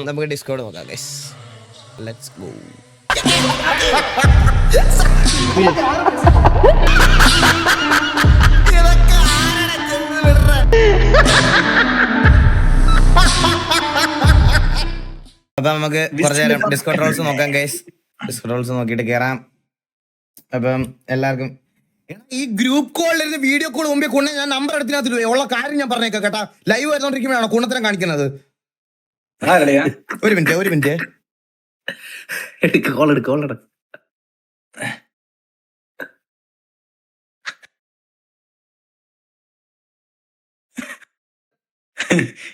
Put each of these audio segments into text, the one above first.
നമുക്ക് ഡിസ്കോഡ് നോക്കാം guys. Let's go. അപ്പൊ നമുക്ക് കുറച്ചു നേരം ഡിസ്കോഡ് റോൾസ് നോക്കാം ഗൈസ്. ഡിസ്കോഡ് റോൾസ് നോക്കിയിട്ട് കയറാം. അപ്പം എല്ലാവർക്കും ഈ ഗ്രൂപ്പ് കോളിലിരുന്ന് വീഡിയോ കോൾ മുമ്പേ കൊണ്ടേ ഞാൻ നമ്പർ എടുത്തിനകത്ത് ഉള്ള കാര്യം ഞാൻ പറഞ്ഞേക്കാം കേട്ടാ. ലൈവ് വരുന്നോണ്ടിരിക്കുമ്പോഴാണ് കുണ്ണത്തരം കാണിക്കുന്നത്. ഒരു മിനിറ്റ്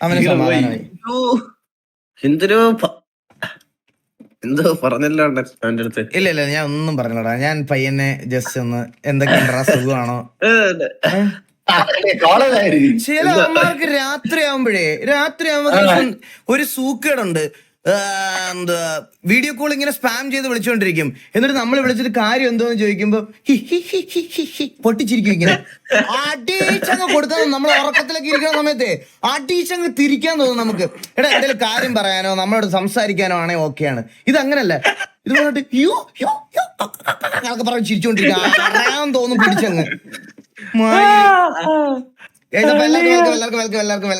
അവന് സമാധാനമായി. എന്തോ പറഞ്ഞല്ലോ അവന്റെ അടുത്ത്. ഇല്ല ഞാൻ ഒന്നും പറഞ്ഞോടാ. ഞാൻ പയ്യനെ ജസ്റ്റ് ഒന്ന് എന്തൊക്കെയാ സുഖമാണോ. ചില അമ്മമാർക്ക് രാത്രി ആവുമ്പോ ഒരു സൂക്കേടുണ്ട്. എന്താ വീഡിയോ കോൾ ഇങ്ങനെ സ്പാം ചെയ്ത് വിളിച്ചോണ്ടിരിക്കും. എന്നിട്ട് നമ്മൾ വിളിച്ചിട്ട് കാര്യം എന്തോന്ന് ചോദിക്കുമ്പോ പൊട്ടിച്ചിരിക്കും. ഇങ്ങനെ അടിച്ചങ്ങ് കൊടുത്താൽ നമ്മൾ ഉറക്കത്തിലൊക്കെ ഇരിക്കുന്ന സമയത്ത് അടിച്ചങ്ങ് തിരിക്കാൻ തോന്നും നമുക്ക്. എടാ എന്തെങ്കിലും കാര്യം പറയാനോ നമ്മളോട് സംസാരിക്കാനോ ആണെ ഓക്കെയാണ്. ഇത് അങ്ങനല്ല. ഇത് പറഞ്ഞിട്ട് പറഞ്ഞ് ചിരിച്ചോണ്ടിരിക്കുക. അറിയാൻ തോന്നും പിടിച്ചങ്ങ്. എല്ലാവർക്കും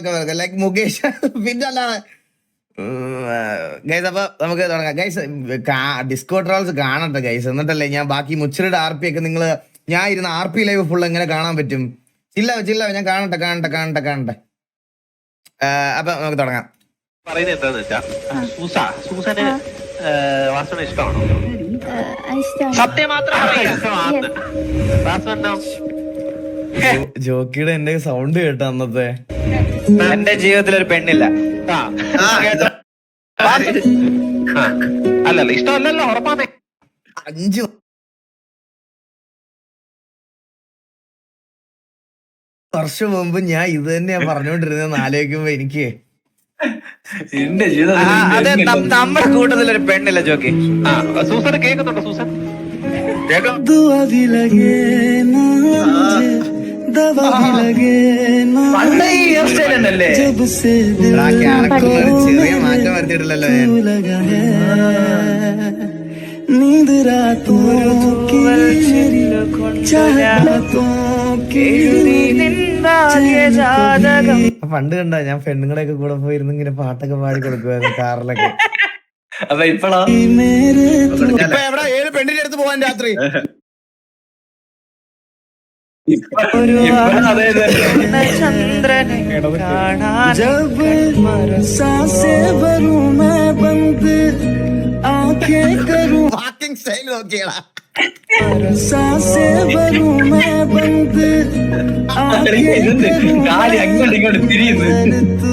ലൈക്ക് മുകേഷ്. പിന്നെ അല്ലാതെ ഗൈസ്, അപ്പൊ നമുക്ക് തുടങ്ങാം ഗൈസ്. ഡിസ്കോഡ് റോൾസ് കാണട്ടെ ഗൈസ്, എന്നിട്ടല്ലേ ഞാൻ ബാക്കി മുച്ചിയുടെ RP ഒക്കെ നിങ്ങള് ഞാൻ ഇരുന്ന RP ലൈവ് ഫുൾ എങ്ങനെ കാണാൻ പറ്റും. ചില്ല ഞാൻ കാണട്ടെ. അപ്പൊ നമുക്ക് തുടങ്ങാം. പറയുന്നത് എന്താന്ന് വെച്ചാ സൂസന് വാസന ഇഷ്ടമാണോ? സത്യം മാത്രം ജോക്കിയുടെ എന്റെ സൗണ്ട് കേട്ടോ അന്നത്തെ. എന്റെ ജീവിതത്തിൽ ഒരു പെണ്ണില്ല. അല്ലല്ല ഇഷ്ടമല്ലല്ലോ, ഉറപ്പാണേ. 5 വർഷം മുമ്പ് ഞാൻ ഇത് തന്നെയാ പറഞ്ഞോണ്ടിരുന്നെന്ന് ആലോചിക്കുമ്പോ എനിക്ക് എന്റെ ജീവിതത്തിൽ അതെ, നമ്മുടെ കൂട്ടത്തിലൊരു പെണ്ണില്ല ജോക്കി. സൂസന് കേൾക്കുന്നുണ്ടോ? സൂസൻ ചെറിയ മാറ്റം വരുത്തിയിട്ടില്ലല്ലോ नींद रातों की പണ്ട് കണ്ട ഞാൻ പെണ്ണുങ്ങളെയൊക്കെ കൂടെ പോയിരുന്നു ഇങ്ങനെ പാട്ടൊക്കെ പാടി കൊടുക്കുവായിരുന്നു കാറിലൊക്കെ. അപ്പൊ ഇപ്പഴോ ഇപ്പൊ എവിടെ 7 പെണ്ണിന്റെ അടുത്ത് പോവാൻ രാത്രി. जब सांसें भरूं मैं बंद आंखें करूं വാക്കിംഗ് സ്റ്റൈൽ നോക്കിയടാ. सांसें भरूं मैं बंद आंखें करूं കാലി അങ്ങോട്ട് ഇങ്ങോട്ട് തിരിയുന്നു. तू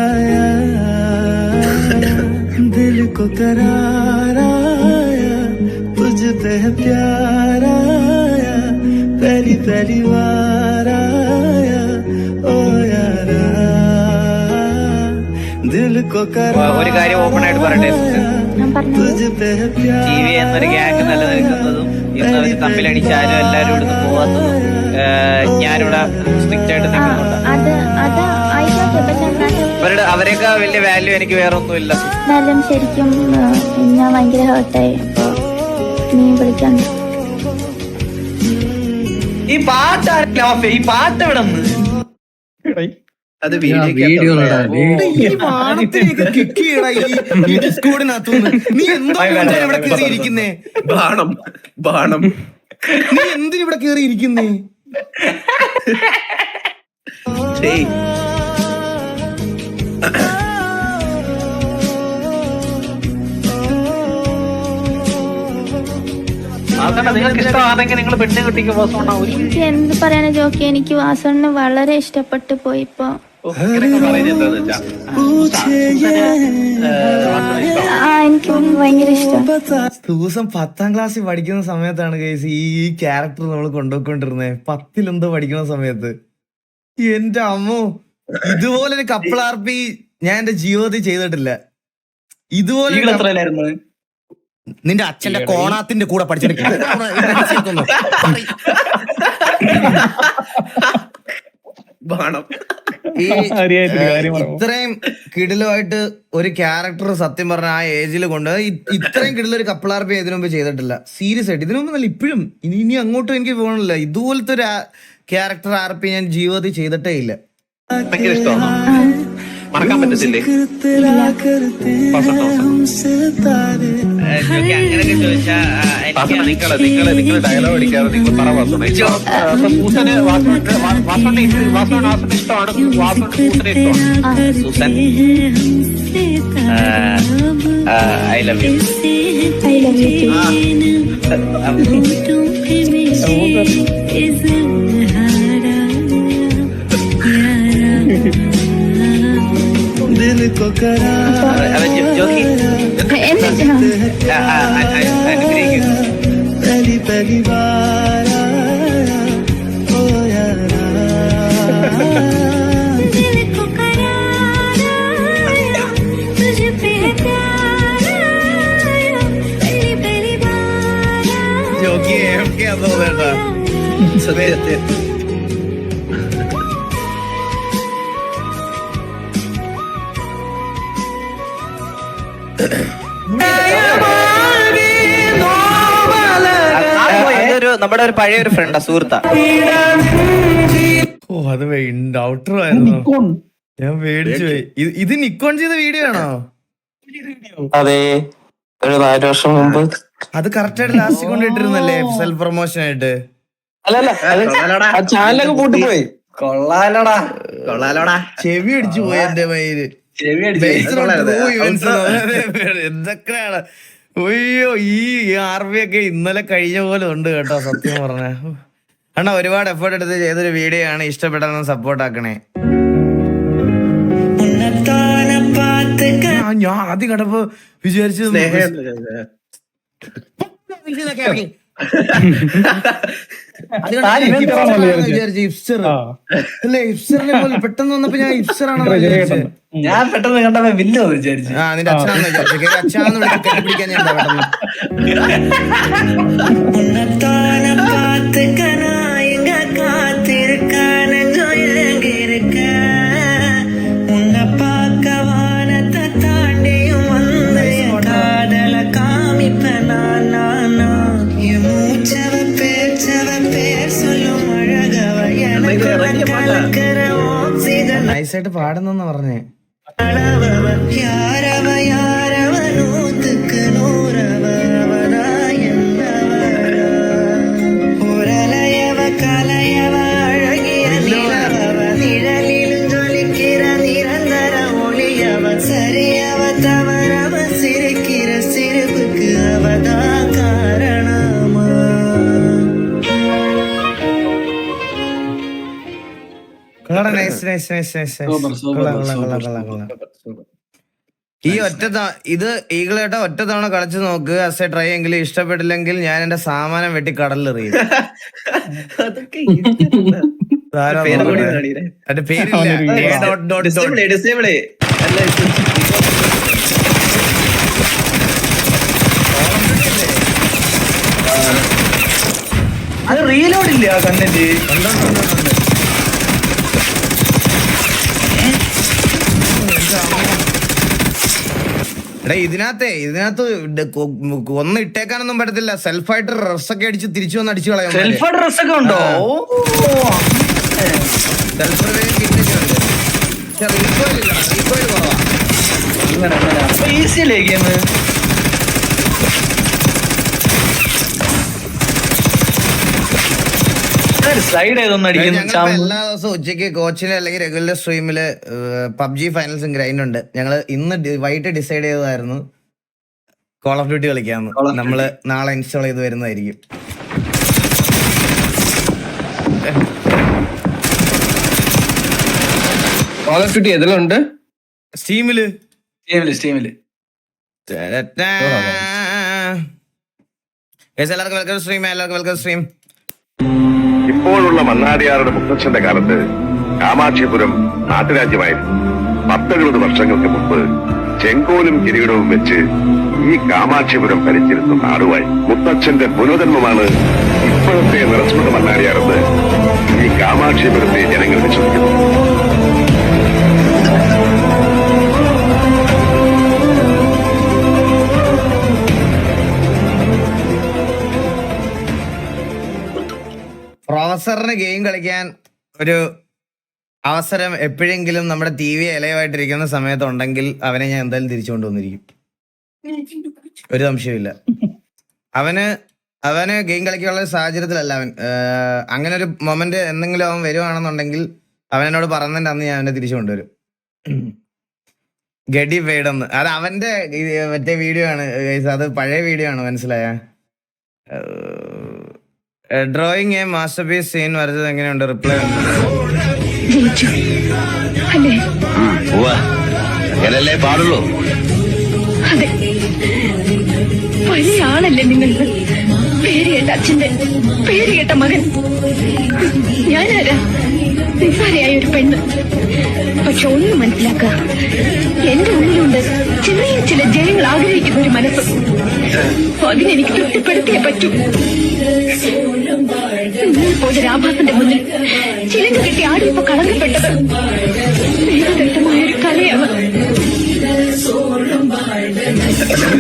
आया दिल को करार आया तुझ पे प्यार आया पहली बार आया ओ यारा दिल को ഒരു കാര്യം ഓപ്പൺ ആയിട്ട് പറയട്ടെ, तुझ पे प्यार TV എന്നൊരു ഗ്യാങ് നിലനിൽക്കുന്നതും ഇന്ന് അവർ തമ്മിലടിച്ചാലും എല്ലാരും ഇവിടുന്ന് പോവാത്തതും ഞാനിവിടെ സ്ട്രിക്റ്റ് ആയിട്ട് നിൽക്കുന്നുണ്ട്. അവരെയൊക്കെ വലിയ വാല്യൂ എനിക്ക് വേറെ ഒന്നുമില്ല. എന്നാലും ശരിക്കും ഞാൻ ഭയങ്കര ഹേർട്ടായി. നീ വിളിക്കാൻ ഈ പാട്ട് ഈ പാട്ട് ഇവിടെ അത് നീ എന്തോ ഇവിടെ കേറിയിരിക്കുന്നേ. ബാണം നീ എന്തിനിവിടെ കേറിയിരിക്കുന്നേ? നിങ്ങൾക്ക് ഇഷ്ടമാണെങ്കിൽ നിങ്ങൾ പെണ്ണെ കുട്ടിക്ക് വാസന. എനിക്ക് എന്ത് പറയാനാ ജോക്കി, എനിക്ക് വാസണ്ണനെ വളരെ ഇഷ്ടപ്പെട്ടു പോയി. ഇപ്പൊ പറയുന്നത് എന്താന്ന് വെച്ചാ എനിക്ക് ഭയങ്കര ഇഷ്ടം. ദിവസം 10ാം ക്ലാസ്സിൽ പഠിക്കുന്ന സമയത്താണ് കേസ് ഈ ക്യാരക്ടർ നമ്മൾ കൊണ്ടുപോയിക്കൊണ്ടിരുന്നത്. 10ൽ എന്തോ പഠിക്കുന്ന സമയത്ത്. എന്റെ അമ്മോ, ഇതുപോലൊരു കപ്പിൾ RP ഞാൻ എന്റെ ജീവിതത്തിൽ ചെയ്തിട്ടില്ല. ഇതുപോലെ നിന്റെ അച്ഛന്റെ കോണാത്തിന്റെ കൂടെ പഠിച്ചെടുക്കും. ബാണം ഈ ഇത്രയും കിടിലുമായിട്ട് ഒരു ക്യാരക്ടർ സത്യം പറഞ്ഞ ആ ഏജിൽ കൊണ്ട് ഇത്രയും കിടിലൊരു കപ്പിൾ ആർപി ഇതിനു മുമ്പ് ചെയ്തിട്ടില്ല. സീരിയസ് ആയിട്ട് ഇതിനു മുമ്പ് നല്ല ഇപ്പോഴും ഇനി അങ്ങോട്ടും എനിക്ക് പോകണില്ല. ഇതുപോലത്തെ ഒരു ക്യാരക്ടർ ആർപി ഞാൻ ജീവിതത്തിൽ ചെയ്തിട്ടേ ഇല്ല. ഭയങ്കര ഇഷ്ടമാണ്. മറക്കാൻ പറ്റത്തില്ലേ? അങ്ങനെയൊക്കെ ചോദിച്ചാ നിങ്ങൾ ഡയലോഗ് അടിക്കാതെ നിങ്ങൾ പറ വാസോണ. സൂസന് വാസോണിനെ ഇഷ്ടമാണ്. വാസോണിന് സൂസനെ ഇഷ്ടമാണ്. Susan I love you. I love दिल को ജോക്കി അനുഗ്രഹിക്കുന്നു. पहली पहली बार आया ओ यारा दिल को करार आया तुझ पे प्यार आया पहली पहली बार ജോക്കി AFK ആണെന്ന് തോന്നേട്ടാ. സത്യത്തെ അതൊരു നമ്മുടെ ഒരു പഴയ ഒരു ഫ്രണ്ടാ, സുഹൃത്താ. ഓ അത് ഔട്ടർ ആയിരുന്നു. ഞാൻ പേടിച്ചു പോയി. ഇത് നിക്കോൺ ചെയ്ത വീഡിയോ ആണോ? അതെ, ഒരു 4 വർഷം മുമ്പ്. അത് കറക്റ്റ് ആയിട്ട് ലാസ്റ്റ് കൊണ്ടിട്ടിരുന്നല്ലേ സെൽഫ് പ്രൊമോഷൻ ആയിട്ട്? അല്ലല്ല, ആ ചാനലൊക്കെ പൂട്ടിപ്പോയി. കൊള്ളാലോടാ കൊള്ളാലോടാ. ചെവി അടിച്ചു പോയി എന്റെ മയില്. ചെവി അടിച്ചു. എന്തൊക്കെയാണ്. അയ്യോ ഈ ആർമി ഒക്കെ ഇന്നലെ കഴിഞ്ഞ പോലെ ഉണ്ട് കേട്ടോ സത്യം പറഞ്ഞ. അണ്ണാ ഒരുപാട് എഫേർട്ട് എടുത്ത് ചെയ്തൊരു വീഡിയോ ആണ്. ഇഷ്ടപ്പെട്ടെന്ന് സപ്പോർട്ട് ആക്കണേ. ഞാൻ ആദ്യം കണ്ടപ്പോ വിചാരിച്ചു ഇഫ്സർ അല്ലേ, ഇഫ്സറിനെ പോലെ പെട്ടെന്ന് വന്നപ്പോ ഞാൻ ഇഫ്സർ ആണെന്ന് വിചാരിച്ചത്. ഞാൻ പെട്ടെന്ന് കണ്ടപ്പോ വില്ലോ വിചാരിച്ചു. ആ നിന്റെ അച്ഛനാന്ന് വിചാരിച്ചു. അച്ഛാന്ന് വിളിച്ച് കെട്ടിപ്പിടിക്കാൻ ഞാൻ പെട്ടെന്ന്. നൈസായിട്ട് പാടുന്നെന്ന് പറഞ്ഞേ. ഈ ഇത് ഈഗിളേട്ട ഒറ്റ തവണ കളിച്ചു നോക്ക്. അസെ ട്രൈ എങ്കിലും ഇഷ്ടപ്പെട്ടില്ലെങ്കിൽ ഞാൻ എന്റെ സാമാനം വെട്ടി കടലിലെറിയും. എന്റെ പേരില്ല. അത് റീലോഡില്ല കണ്ണന്റെ. എടാ ഇതിനകത്ത് ഒന്നും ഇട്ടേക്കാനൊന്നും പറ്റത്തില്ല. സെൽഫായിട്ട് ഡ്രസ്സൊക്കെ അടിച്ച് തിരിച്ചു വന്ന് അടിച്ചു കളയാം. സെൽഫ് ഡ്രസ്സൊക്കെ ഉണ്ടോ? സെൽഫ് റീകോയിൽ കുറവാ. ഈസി അല്ലേ ഗെയിം? സ്ലൈഡ് ചെയ്തൊന്നും അടിക്കുന്നു. എല്ലാ ദിവസവും ഉച്ചയ്ക്ക് കോച്ചില് അല്ലെങ്കിൽ റെഗുലർ സ്ട്രീമില് പബ്ജി ഫൈനൽസും ഗ്രൈൻഡ് ഉണ്ട്. ഞങ്ങള് ഇന്ന് വൈകിട്ട് ഡിസൈഡ് ചെയ്തതായിരുന്നു കോൾ ഓഫ് ഡ്യൂട്ടി കളിക്കാന്ന്. നമ്മള് നാളെ ഇൻസ്റ്റാൾ ചെയ്ത് വരുന്നതായിരിക്കും. കോൾ ഓഫ് ഡ്യൂട്ടി എതിലുണ്ട്? സ്റ്റീമില്. എല്ലാവർക്കും വെൽക്കം സ്ട്രീം. എല്ലാവർക്കും വെൽക്കം സ്ട്രീം. ഇപ്പോഴുള്ള മണ്ണാടിയാറുടെ മുത്തച്ഛന്റെ കാലത്ത് കാമാക്ഷിപുരം നാട്ടുരാജ്യമായിരുന്നു. 10-70 വർഷങ്ങൾക്ക് മുമ്പ് ചെങ്കോലും കിരീടവും വെച്ച് ഈ കാമാക്ഷിപുരം ഭരിച്ചിരുന്ന നാടുവായി. മുത്തച്ഛന്റെ പുനർജന്മമാണ് ഇപ്പോഴത്തെ നിറസ്മൃത മണ്ണാടിയാറെന്ന് ഈ കാമാക്ഷിപുരത്തെ ജനങ്ങൾ വിശ്വസിക്കുന്നു. റോസറിന് ഗെയിം കളിക്കാൻ ഒരു അവസരം എപ്പോഴെങ്കിലും നമ്മുടെ TV ഇലവായിട്ടിരിക്കുന്ന സമയത്ത് ഉണ്ടെങ്കിൽ അവനെ ഞാൻ എന്തായാലും തിരിച്ചു കൊണ്ടുവന്നിരിക്കും. ഒരു സംശയമില്ല. അവന് ഗെയിം കളിക്കാനുള്ള സാഹചര്യത്തിലല്ല അവൻ. അങ്ങനെ ഒരു മൊമെന്റ് എന്തെങ്കിലും അവൻ വരുവാണെന്നുണ്ടെങ്കിൽ അവൻ എന്നോട് പറഞ്ഞതിന്റെ അന്ന് ഞാൻ അവനെ തിരിച്ചു കൊണ്ടുവരും. ഗഡി വേടെന്ന് അത് അവന്റെ മറ്റേ വീഡിയോ ആണ്, അത് പഴയ വീഡിയോ ആണ്, മനസ്സിലായ? Drawing a masterpiece scene വരച്ചത് എങ്ങനെയുണ്ട്? റിപ്ലൈ അങ്ങനല്ലേ പാടുള്ളൂ. അതെ, വലിയ ആളല്ലേ നിങ്ങൾ? പേരുകേട്ട അച്ഛന്റെ പേരുകേട്ട മകൻ. ഞാനാരാ? നിസ്സാരയായ ഒരു പെണ്ണ്. പക്ഷെ ഒന്ന് മനസ്സിലാക്കുക, എന്റെ ഉള്ളിലുണ്ട് ചെറിയ ചില ജയങ്ങൾ ആഗ്രഹിക്കുന്ന ഒരു മനസ്സ്. അതിനെനിക്ക് തൃപ്തിപ്പെടുത്തിയേ പറ്റൂ. രാഭാസന്റെ മുന്നിൽ ചിലങ്ക കെട്ടി ആടിയപ്പോ കളങ്കപ്പെട്ടത് ദൈവദത്തമായ ഒരു കലയാണ്.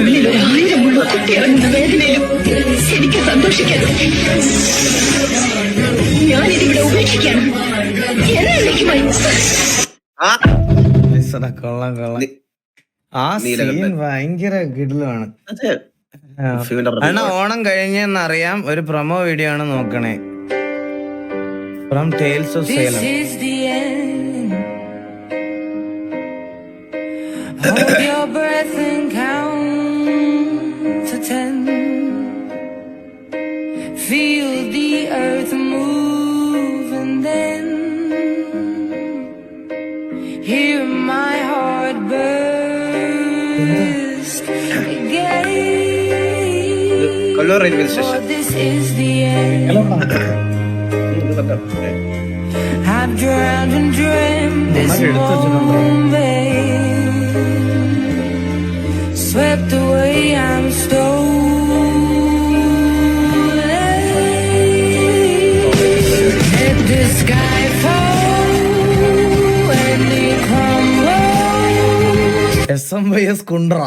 ഉള്ളിൽ 1000 മുള്ള കുത്തിയിറങ്ങുന്ന വേദനയിലും എനിക്ക് സന്തോഷിക്കാൻ. ഞാനിതിവിടെ ഉപേക്ഷിക്കാണ്. കൊള്ളാം. ആ സീൻ ഭയങ്കര കിടിലാണ്. അണ്ണ ഓണം കഴിഞ്ഞെന്നറിയാം. ഒരു പ്രൊമോ വീഡിയോ ആണ്, നോക്കണേ. From tales of Salem. Hold your breath and count to 10. Feel the earth move and then hear my heart burst again. For this is the end. I've drowned and dreamt this moment. Swept away, I'm stolen. Let the sky fall and it crumbles. SMYS Kundara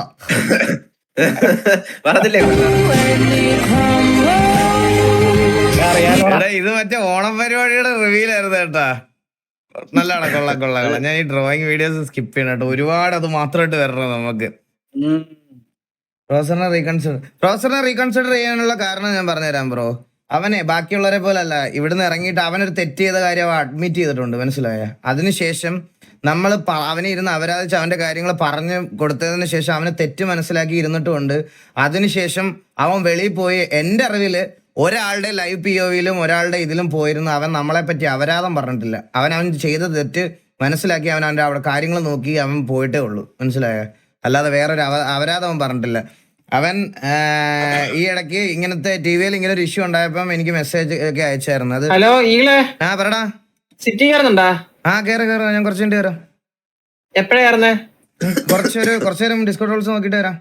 പറഞ്ഞില്ലേ? ഇത് മറ്റേ ഓണം പരിപാടിയുടെ റിവീലായിരുന്നു കേട്ടാ. നല്ലതാണ്, കൊള്ളാം. ഞാൻ ഈ drawing videos skip ചെയ്യണം കേട്ടോ. ഒരുപാട് അത് മാത്രമായിട്ട് വരണം നമുക്ക്. പ്രൊഫസറിനെ റീകൺസിഡർ ചെയ്യാനുള്ള കാരണം ഞാൻ പറഞ്ഞുതരാം ബ്രോ. അവനെ ബാക്കിയുള്ളവരെ പോലെ അല്ല, ഇവിടുന്ന് ഇറങ്ങിയിട്ട് അവനൊരു തെറ്റ് ചെയ്ത കാര്യം അവൻ അഡ്മിറ്റ് ചെയ്തിട്ടുണ്ട്, മനസ്സിലായ? അതിനുശേഷം നമ്മൾ അവനെ ഇരുന്ന് അവരാധിച്ച് അവന്റെ കാര്യങ്ങൾ പറഞ്ഞു കൊടുത്തതിന് ശേഷം അവനെ തെറ്റ് മനസ്സിലാക്കി ഇരുന്നിട്ടുമുണ്ട്. അതിനുശേഷം അവൻ വെളിയിൽ പോയി, എന്റെ അറിവില് ഒരാളുടെ ലൈവ് POVയിലും ഒരാളുടെ ഇതിലും പോയിരുന്നു അവൻ നമ്മളെ പറ്റി അപരാധം പറഞ്ഞിട്ടില്ല. അവൻ ചെയ്ത തെറ്റ് മനസ്സിലാക്കി അവൻ്റെ അവിടെ കാര്യങ്ങൾ നോക്കി അവൻ പോയിട്ടേ ഉള്ളൂ, മനസ്സിലായ? അല്ലാതെ വേറൊരു അപരാധം അവൻ പറഞ്ഞിട്ടില്ല. അവൻ ഈ ഇടയ്ക്ക് ഇങ്ങനത്തെ TVയിൽ ഇങ്ങനെ ഒരു ഇഷ്യൂ ഉണ്ടായപ്പം എനിക്ക് മെസ്സേജ് ഒക്കെ അയച്ചായിരുന്നു. അത് ഹലോ ഈകളെ, പറടാ. സിറ്റി കയറുന്നുണ്ടാ? കേറ് ഞാൻ കുറച്ച് മിനിറ്റ് വരാം. എപ്പോഴാ കയറുന്നേ? കുറച്ചു നേരം ഡിസ്കൗണ്ട് റോൾസ് നോക്കിട്ട് വരാം.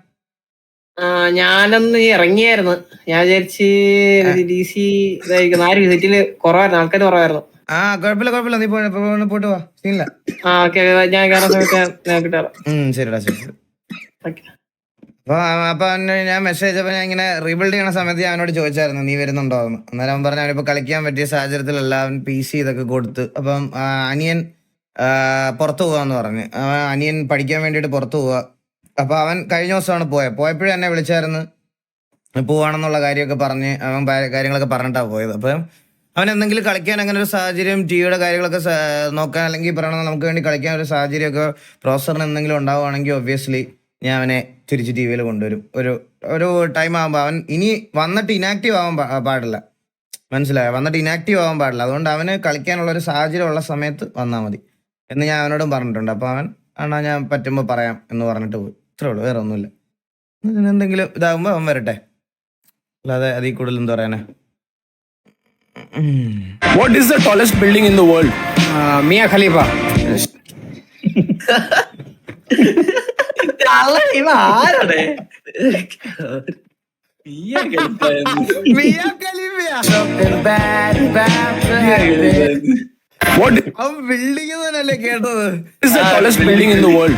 ഞാനൊന്ന് ഇറങ്ങിയായിരുന്നു. ഞാൻ വിചാരിച്ച് DC ഇതായിരിക്കും. ആരും സിറ്റിയില് കുറവായിരുന്നു, ആൾക്കാർ കുറവായിരുന്നു. കുഴപ്പമില്ല, നീ പോയിട്ട് വാ, സീനില്ല. ഓക്കെ, ഞാൻ കയറാൻ സമയത്ത് നോക്കിട്ടാ. ശരിടാ, ശരി. അപ്പൊ ഞാൻ മെസ്സേജ് അയച്ചപ്പോ ഞാൻ ഇങ്ങനെ റീബിൽഡ് ചെയ്യണ സമയത്ത് ഞാൻ അവനോട് ചോദിച്ചായിരുന്നു നീ വരുന്നുണ്ടോ എന്ന്. അന്നേരം അവൻ പറഞ്ഞു അവനിപ്പോ കളിക്കാൻ പറ്റിയ സാഹചര്യത്തിലല്ല, അവൻ PC ഇതൊക്കെ കൊടുത്ത്. അപ്പം അനിയൻ പുറത്തു പോവാന്ന് പറഞ്ഞ്. അനിയൻ പഠിക്കാൻ വേണ്ടിയിട്ട് പുറത്തു പോവാ. അപ്പൊ അവൻ കഴിഞ്ഞ ദിവസമാണ് പോയപ്പോഴും എന്നെ വിളിച്ചായിരുന്നു, പോവാണെന്നുള്ള കാര്യമൊക്കെ പറഞ്ഞ് അവൻ കാര്യങ്ങളൊക്കെ പറഞ്ഞിട്ടാ പോയത്. അപ്പം അവൻ എന്തെങ്കിലും കളിക്കാൻ അങ്ങനെ ഒരു സാഹചര്യം, ടിവിയുടെ കാര്യങ്ങളൊക്കെ നോക്കാൻ, അല്ലെങ്കിൽ പറയണത് നമുക്ക് വേണ്ടി കളിക്കാൻ ഒരു സാഹചര്യമൊക്കെ പ്രൊഫസറിന് എന്തെങ്കിലും ഉണ്ടാവുകയാണെങ്കിൽ ഒബ്വിയസ്ലി ഞാൻ അവനെ തിരിച്ച് TVയിൽ കൊണ്ടുവരും. ഒരു ടൈം ആകുമ്പോൾ അവൻ ഇനി വന്നിട്ട് ഇനാക്റ്റീവ് ആവാൻ പാടില്ല, മനസ്സിലായോ? വന്നിട്ട് ഇനാക്റ്റീവ് ആവാൻ പാടില്ല. അതുകൊണ്ട് അവന് കളിക്കാനുള്ള ഒരു സാഹചര്യം ഉള്ള സമയത്ത് വന്നാൽ മതി എന്ന് ഞാൻ അവനോടും പറഞ്ഞിട്ടുണ്ട്. അപ്പോൾ അവൻ ഞാൻ പറ്റുമ്പോൾ പറയാം എന്ന് പറഞ്ഞിട്ട് പോയി. ഇത്രേ ഉള്ളൂ, വേറെ ഒന്നുമില്ല. എന്തെങ്കിലും ഇതാകുമ്പോൾ അവൻ വരട്ടെ, അല്ലാതെ അതിൽ കൂടുതൽ എന്താ പറയാനാ. What is the tallest building in the world? Mia Khalifa. ആരാണ്? അവൻ ബിൽഡിംഗ് തന്നെയല്ലേ കേട്ടത്. What is the tallest building in the world?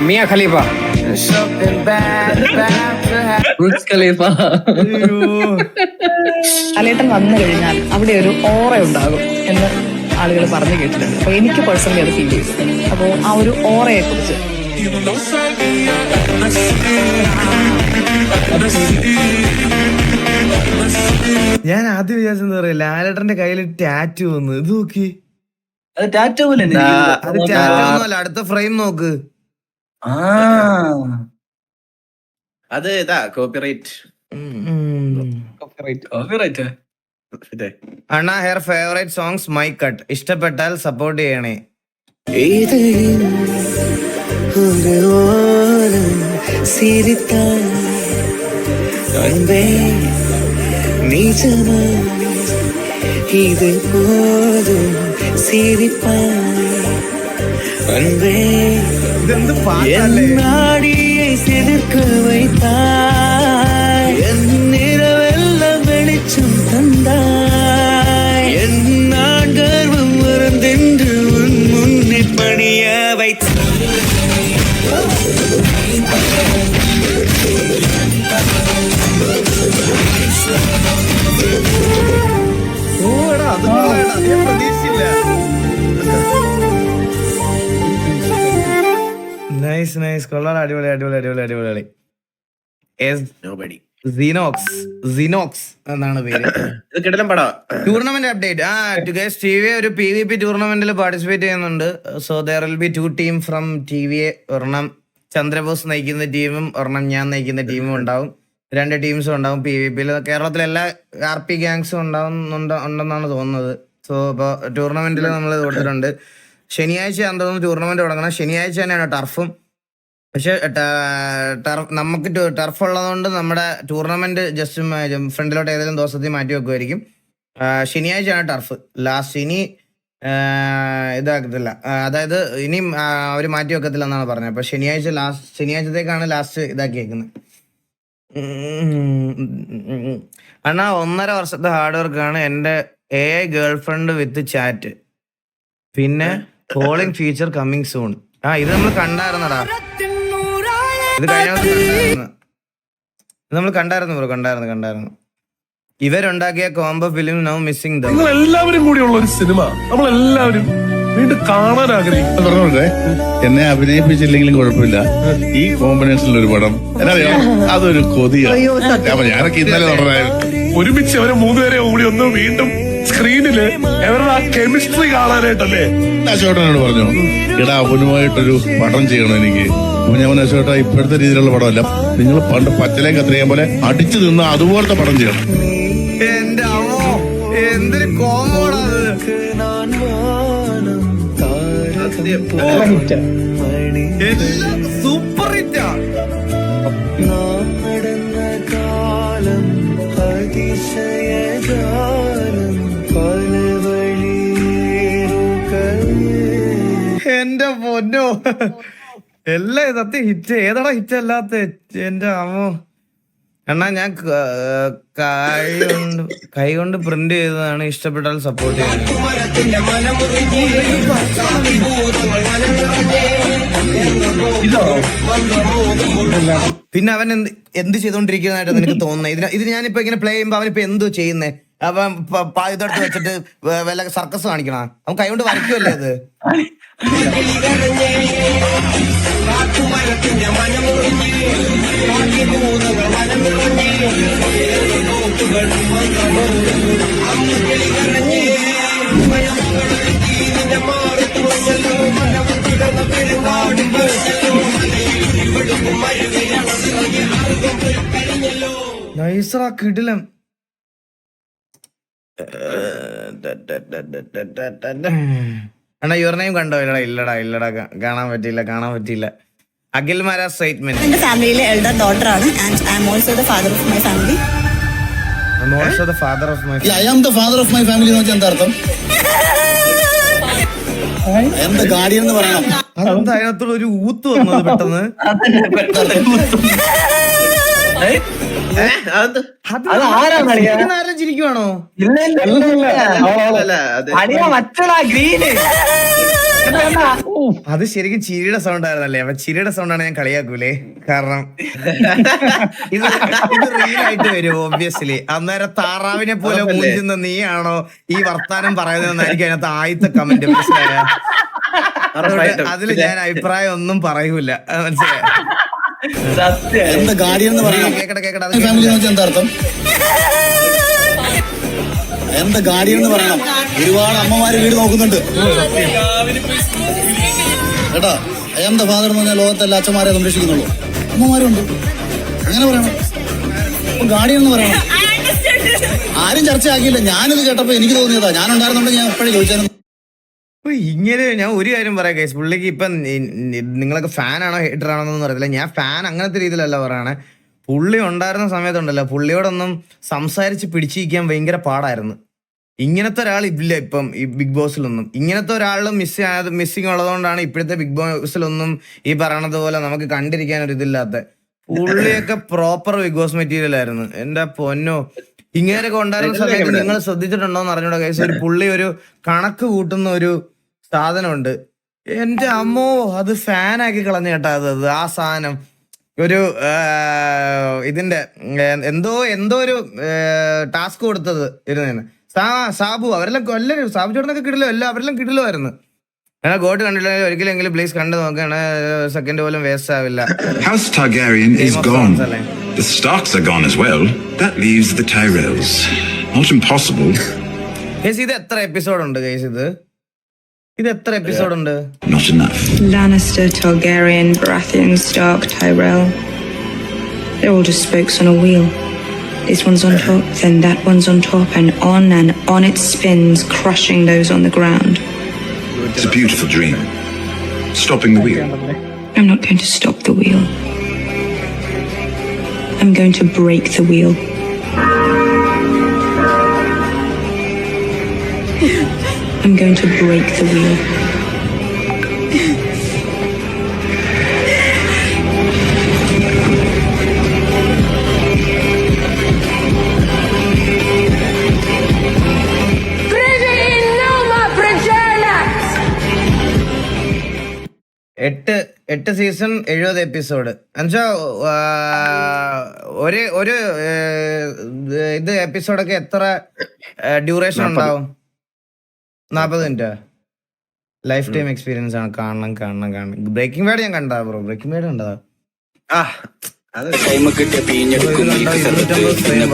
Mia Khalifa. Burj Khalifa. Lalettan വന്നു കഴിഞ്ഞാൽ അവിടെ ഒരു ഓറ ഉണ്ടാകും എന്ന് ആളുകൾ പറഞ്ഞു കേട്ടിട്ടുണ്ട്. അപ്പൊ എനിക്ക് പേഴ്സണലി അത് ഫീൽ ചെയ്തു. അപ്പോൾ ആ ഒരു ഓറയെ കുറിച്ച് ഞാൻ ആദ്യം വിചാരിച്ചെന്താ പറയാ, ലാലേട്ടന്റെ കയ്യിൽ ടാറ്റു വന്നു. ഇത് നോക്കി, അത് ടാറ്റോ പോലെ തന്നെ ഇരിക്കുന്നു. അത് ടാറ്റു ഒന്നുമല്ല, അടുത്ത ഫ്രെയിം നോക്ക്. ആ അത് ഇതാ copyright. copyright. Anna hair favourite songs my cut, ഇഷ്ടപ്പെട്ടാൽ സപ്പോർട്ട് ചെയ്യണേ. இது போதும் சிரிப்பாய் அன்பே, ഇതെന്ത് പാട്ടല്ലേ? நாடியை சிலிர்க்க வைத்தாய், என் நிறவெல்லாம் வெளிச்சம் தந்தாய், என் நான் கர்வம் மறந்தென்று உன் முன்னே பணிய வைத்தாய். ഓ എടാ, അത് കൊള്ളാം. അത് ഞാൻ പ്രതീക്ഷിച്ചില്ല. നൈസ് നൈസ്, കൊള്ളാം. അടിപൊളി അടിപൊളി അടിപൊളി അടിപൊളി. സിനോക്സ് എന്നാണ് പേര്. ഇത് കിടലം പടാ. Tournament update. Guys, T V ഒരു PvP ടൂർണമെന്റിൽ പാർട്ടിസിപ്പേറ്റ് ചെയ്യുന്നുണ്ട്. So there will be 2 team from TV. ഒരെണ്ണം ചന്ദ്രബോസ് നയിക്കുന്ന ടീമും ഒരെണ്ണം ഞാൻ നയിക്കുന്ന ടീമും ഉണ്ടാവും. 2 ടീംസും ഉണ്ടാവും PvP-ൽ. കേരളത്തിലെ എല്ലാ RP ഗാങ്സും ഉണ്ടെന്നാണ് തോന്നുന്നത്. സോ ഇപ്പോൾ ടൂർണമെന്റിൽ നമ്മൾ കൊടുത്തിട്ടുണ്ട്. ശനിയാഴ്ച തോന്നുന്നു ടൂർണമെന്റ് തുടങ്ങണം. ശനിയാഴ്ച തന്നെയാണ് ടർഫും. പക്ഷെ നമുക്ക് ടർഫ് ഉള്ളതുകൊണ്ട് നമ്മുടെ ടൂർണമെന്റ് ജസ്റ്റ് ഫ്രണ്ടിലോട്ട് ഏതെങ്കിലും ദിവസത്തിൽ മാറ്റി വെക്കുമായിരിക്കും. ശനിയാഴ്ചയാണ് ടർഫ് ലാസ്റ്റ്. ഇനി ഇതാക്കത്തില്ല, അതായത് ഇനിയും അവർ മാറ്റി വെക്കത്തില്ല എന്നാണ് പറഞ്ഞത്. അപ്പൊ ശനിയാഴ്ചത്തേക്കാണ് ലാസ്റ്റ് ഇതാക്കിയേക്കുന്നത്. അണ്ണാ 1.5 വർഷത്തെ ഹാർഡ് വർക്കാണ് എൻ്റെ AI ഗേൾഫ്രണ്ട് വിത്ത് ചാറ്റ്, പിന്നെ കോളിംഗ് ഫീച്ചർ കമ്മിങ് സൂൺ. ഇത് നമ്മൾ കണ്ടായിരുന്നടാ. ഇത് കഴിഞ്ഞ നമ്മൾ കണ്ടായിരുന്നു. ഇവരുണ്ടാക്കിയ കോംബോ ഫിലിം നൗ മിസ്സിംഗ് ദം. നിങ്ങൾ എല്ലാവരും കൂടിയുള്ള ഒരു സിനിമ നമ്മളെല്ലാവരും വീണ്ടും കാണാൻ ആഗ്രഹിക്കും. പറഞ്ഞോട്ടെ, എന്നെ അഭിനയിപ്പിച്ചില്ലെങ്കിലും കുഴപ്പമില്ല, ഈ കോമ്പിനേഷനിൽ ഒരു പടം എന്നറിയാം, അതൊരു കൊതിയാണ്. ഞാനൊക്കെ ഇന്നലെ പറഞ്ഞായിരുന്നു. ഒരുമിച്ച് അവരെ 3 പേരെ കൂടി ഒന്ന് വീണ്ടും സ്ക്രീനില് അവരുടെ ആ കെമിസ്ട്രി കാണാനായിട്ടല്ലേ. അശോകനോട് പറഞ്ഞു, ഇടാ അവനുമായിട്ടൊരു പടം ചെയ്യണം എനിക്ക്. അപ്പൊ ഞാൻ അശോക, ഇപ്പോഴത്തെ രീതിയിലുള്ള പടമല്ല, നിങ്ങൾ പണ്ട് പച്ചലയും കത്തിരിക്കാൻ പോലെ അടിച്ചു നിന്ന് അതുപോലത്തെ പടം ചെയ്യണം. എന്റെ അമ്മോ, എന്തൊരു കോമ്പോടാ സൂപ്പർ ഹിറ്റാ. കാലം അതിശയജാലം പല എന്റെ പൊന്നോ, എല്ലാം സത്യം ഹിറ്റ്. ഏതാടാ ഹിറ്റ് അല്ലാത്ത? എന്റെ അമ്മോ. എന്നാ ഞാൻ കൈ കൊണ്ട് പ്രിന്റ് ചെയ്തതാണ്. ഇഷ്ടപ്പെട്ടാൽ സപ്പോർട്ട് ചെയ്യാൻ. പിന്നെ അവൻ എന്ത് ചെയ്തോണ്ടിരിക്കുന്നതായിട്ട് നിനക്ക് തോന്നുന്നത്? ഇത് ഞാനിപ്പോ ഇങ്ങനെ പ്ലേ ചെയ്യുമ്പോ അവനിപ്പോ എന്തോ ചെയ്യുന്നേ? അവൻ ഇതെടുത്ത് വെച്ചിട്ട് വല്ല സർക്കസ് കാണിക്കണ? അവൻ കൈ കൊണ്ട് വരയ്ക്കുമല്ലേ അത്? നൈസറാ, കിടിലം. അണ്ണാ യുവർ കണ്ടോ? ഇല്ലടാ കാണാൻ പറ്റിയില്ല. അഖിൽ മാരാ സ്റ്റേറ്റ്മെന്റ്. എന്റെ ഫാമിലിയിലെ എൽഡർ ഡോട്ടർ ആണ്. And I am also the father of my family. I am the father of my family എന്ന് വെച്ചാൽ എന്താ അർത്ഥം? ഗാർഡിയൻ എന്ന് പറയണം. അതെന്താ അതിനകത്തുള്ള ഒരു ഊത്ത് വന്നത് പെട്ടെന്ന്? ആരും ചിരിക്കുവാണോ? മറ്റടാ ഗ്രീന് അത് ശരിക്കും ചിരിയുടെ സൗണ്ട് ആയിരുന്നല്ലേ? അപ്പൊ ചിരിയുടെ സൗണ്ടാണ് ഞാൻ കളിയാക്കൂലേ, കാരണം ഇത് റിയൽ ആയിട്ട് വരും ഓബ്വിയസ്ലി. അന്നേരം താറാവിനെ പോലെ മൂഞ്ചുന്ന നീയാണോ ഈ വർത്താനം പറയുന്നതെന്നായിരിക്കും അതിനകത്ത് ആദ്യത്തെ കമന്റ്. മനസ്സിലായ? അതില് ഞാൻ അഭിപ്രായം ഒന്നും പറയൂല, മനസ്സിലായ? എന്താ ഗാർഡിയൻ എന്ന് പറയണം? എന്താ അർത്ഥം? എന്താ ഗാർഡിയൻ എന്ന് പറയണം? ഒരുപാട് അമ്മമാര് വീട് നോക്കുന്നുണ്ട് കേട്ടാ. എന്താ ഫാദർ എന്ന് പറഞ്ഞാൽ ലോകത്തെല്ലാ അച്ഛന്മാരെ സംരക്ഷിക്കുന്നുള്ളൂ, അമ്മമാരുണ്ട്. അങ്ങനെ പറയണം. ഗാർഡിയൻ എന്ന് പറയണം. ആരും ചർച്ചയാക്കിയില്ല. ഞാനിത് കേട്ടപ്പോ എനിക്ക് തോന്നിയതാ. ഞാൻ ഉണ്ടായിരുന്നുണ്ടെങ്കിൽ ഞാൻ എപ്പോഴും ചോദിച്ചായിരുന്നു. ഇങ്ങനെ ഞാൻ ഒരു കാര്യം പറയാം ഗൈസ്, പുള്ളിക്ക് ഇപ്പം നിങ്ങളൊക്കെ ഫാനാണോ ഹേറ്റർ ആണോ എന്നൊന്നും അറിയത്തില്ല. ഞാൻ ഫാൻ അങ്ങനത്തെ രീതിയിലല്ല പറയണേ. പുള്ളി ഉണ്ടായിരുന്ന സമയത്തുണ്ടല്ലോ, പുള്ളിയോടൊന്നും സംസാരിച്ച് പിടിച്ചിരിക്കാൻ ഭയങ്കര പാടായിരുന്നു. ഇങ്ങനത്തെ ഒരാൾ ഇല്ല ഇപ്പം ഈ ബിഗ് ബോസിലൊന്നും. ഇങ്ങനത്തെ ഒരാളും മിസ്സിങ് ഉള്ളതുകൊണ്ടാണ് ഇപ്പോഴത്തെ ബിഗ് ബോസിലൊന്നും ഈ പറയണത് പോലെ നമുക്ക് കണ്ടിരിക്കാൻ ഒരു ഇതില്ലാത്ത. പുള്ളിയൊക്കെ പ്രോപ്പർ ബിഗ് ബോസ് മെറ്റീരിയൽ ആയിരുന്നു. എന്റെ പൊന്നോ, ഇങ്ങനെയൊക്കെ ഉണ്ടായിരുന്ന സമയത്ത് നിങ്ങൾ ശ്രദ്ധിച്ചിട്ടുണ്ടോന്ന് അറിഞ്ഞൂടാ ഗൈസ്, ഒരു പുള്ളി ഒരു കണക്ക് കൂട്ടുന്ന ഒരു സാധനമുണ്ട്. എന്റെ അമ്മോ, അത് ഫാനാക്കി കളഞ്ഞ കേട്ടാ. അത് ആ സാധനം ഒരു ഇതിന്റെ എന്തോ ഒരു ടാസ്ക് കൊടുത്തത് ഇരുന്നേന്. സാബു അവരെല്ലാം എല്ലാവരും സാബു ചേട്ടനൊക്കെ കിടിലോ, അവരെല്ലാം കിടിലുമായിരുന്നു. ഗോട്ട് കണ്ടില്ല ഒരിക്കലെങ്കിലും പ്ലീസ് കണ്ടു നോക്കണ. സെക്കൻഡ് പോലും വേസ്റ്റ് ആവില്ല. House Targaryen is gone. The Starks are gone as well. That leaves the Tyrells. Not impossible. Guys ഇത് എത്ര എപ്പിസോഡ് ഉണ്ട് ഗൈസ്? ഇത് എത്ര എപ്പിസോഡ് ഉണ്ട്? Not enough. Lannister, Targaryen, Baratheon, Stark, Tyrell. They're all just spokes on a wheel. This one's on top, then that one's on top, and on it spins, crushing those on the ground. It's a beautiful dream. Stopping the wheel. I'm not going to stop the wheel. I'm going to break the wheel. I'm going to break the wheel. എട്ട് season 70 episode എന്നുവെച്ചാ ഒരു ഇത് എപ്പിസോഡൊക്കെ എത്ര duration ഉണ്ടാവും? 40 minute. Life time experience ആണ്. കാണണം. Breaking bad ഞാൻ കണ്ടാ ബ്രോ. ബ്രേക്കിംഗ് ബാഡ് കണ്ടതാ.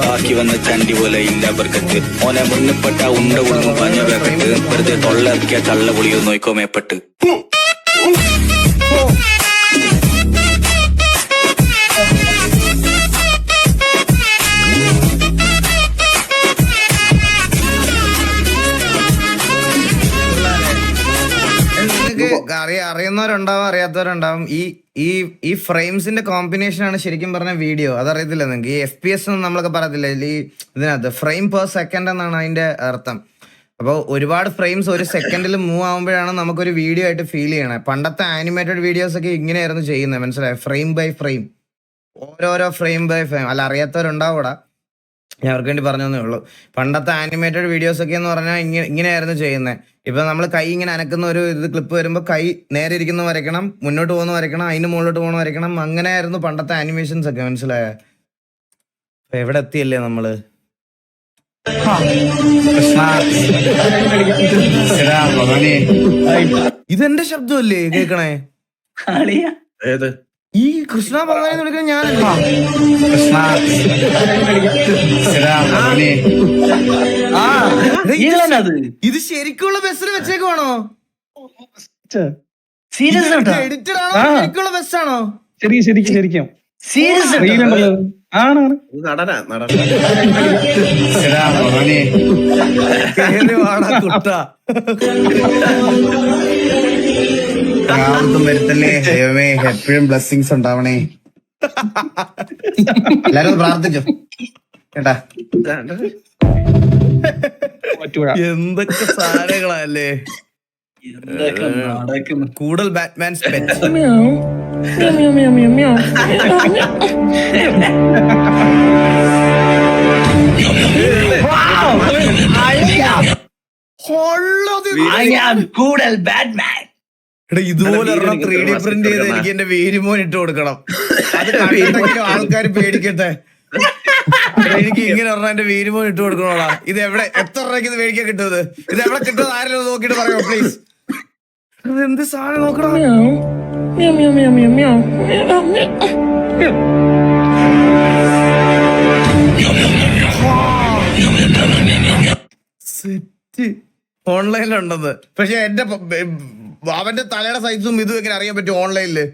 ബാക്കി വന്ന ചണ്ടി പോലെ ഇല്ല ബർക്കത്ത്. ഓനെ മുന്നപ്പെട്ട ഉണ്ട കൊടുക്കും പഞ്ഞ വെക്കത്ത്. വെറുതെ തൊള്ളക്കിയ കള്ള പൊളിയോ നോക്കോ മേപ്പെട്ട്. അറിയുന്നവരുണ്ടാവും, അറിയാത്തവരുണ്ടാവും. ഈ ഫ്രെയിംസിന്റെ കോമ്പിനേഷൻ ആണ് ശരിക്കും പറഞ്ഞ വീഡിയോ. അതറിയത്തില്ല നിങ്ങൾക്ക്. ഈ FPS നമ്മളൊക്കെ പറയത്തില്ല ഈ ഇതിനകത്ത് ഫ്രെയിം പെർ സെക്കൻഡ് എന്നാണ് അതിന്റെ അർത്ഥം. അപ്പോൾ ഒരുപാട് ഫ്രെയിംസ് ഒരു സെക്കൻഡിൽ മൂവ് ആകുമ്പോഴാണ് നമുക്കൊരു വീഡിയോ ആയിട്ട് ഫീൽ ചെയ്യണേ. പണ്ടത്തെ ആനിമേറ്റഡ് വീഡിയോസ് ഒക്കെ ഇങ്ങനെയായിരുന്നു ചെയ്യുന്നത്, മനസ്സിലായോ? ഫ്രെയിം ബൈ ഫ്രെയിം, ഓരോരോ ഫ്രെയിം ബൈ ഫ്രെയിം. അല്ല, അറിയാത്തവരുണ്ടാവൂടാ, ഞാൻ അവർക്ക് വേണ്ടി പറഞ്ഞതേ ഉള്ളൂ. പണ്ടത്തെ ആനിമേറ്റഡ് വീഡിയോസ് ഒക്കെ എന്ന് പറഞ്ഞാൽ ഇങ്ങനെയായിരുന്നു ചെയ്യുന്നത്. ഇപ്പൊ നമ്മൾ കൈ ഇങ്ങനെ അനക്കുന്ന ഒരു ഇത് ക്ലിപ്പ് വരുമ്പോൾ കൈ നേരെ ഇരിക്കുന്ന വരയ്ക്കണം, മുന്നോട്ട് പോകുന്ന വരയ്ക്കണം, അതിന് മുകളിലോട്ട് പോകുന്ന വരയ്ക്കണം. അങ്ങനെയായിരുന്നു പണ്ടത്തെ ആനിമേഷൻസ് ഒക്കെ, മനസ്സിലായ? എവിടെ എത്തിയല്ലേ നമ്മള്? ഇതെന്റെ ശബ്ദമല്ലേ കേക്കണേ? ഈ കൃഷ്ണ ഭഗവാനെ വിളിക്കാൻ ഞാനല്ലേ? ഇത് ശരിക്കുള്ള ബസ്സിൽ വെച്ചേക്കുവാണോ? എഡിറ്റഡ് ആണോ? ശരിക്കുള്ള ബസ്സാണോ? ശരിക്കും വരുത്തല്ലേ ദൈവമേ, എപ്പോഴും ബ്ലെസ്സിങ്സ് ഉണ്ടാവണേ. എല്ലാരും പ്രാർത്ഥിച്ചു കേട്ടാ. എന്തൊക്കെ സാധനങ്ങളല്ലേ. കൂടുതൽ ബാറ്റ്മാൻസ് പെറ്റ്. കൂടുതൽ ബാറ്റ്മാൻ. എടാ ഇതുപോലെ 3D പ്രിന്റ് ചെയ്ത് എനിക്ക് എന്റെ വേരുമോൻ ഇട്ട് കൊടുക്കണം. അത് കണ്ടിട്ടെങ്കിലും ആൾക്കാർ പേടിക്കട്ടെ. എനിക്ക് ഇങ്ങനെ പറഞ്ഞ എന്റെ വേരുമോൻ ഇട്ട് കൊടുക്കണോടാ. ഇത് എവിടെ എത്ര രൂപയ്ക്ക് ഇത് മേടിക്കാൻ കിട്ടുന്നത്? ഇത് എവിടെ കിട്ടുന്നത്? ആരെങ്കിലും നോക്കിട്ട് പറയോ പ്ലീസ്. എന്ത് സാധനം നോക്കണം. സെറ്റ് ഓൺലൈനിലുണ്ടെന്ന്. പക്ഷെ എന്റെ അവന്റെ തലയുടെ സൈസും ഇതും എങ്ങനെ അറിയാൻ പറ്റും ഓൺലൈനില്?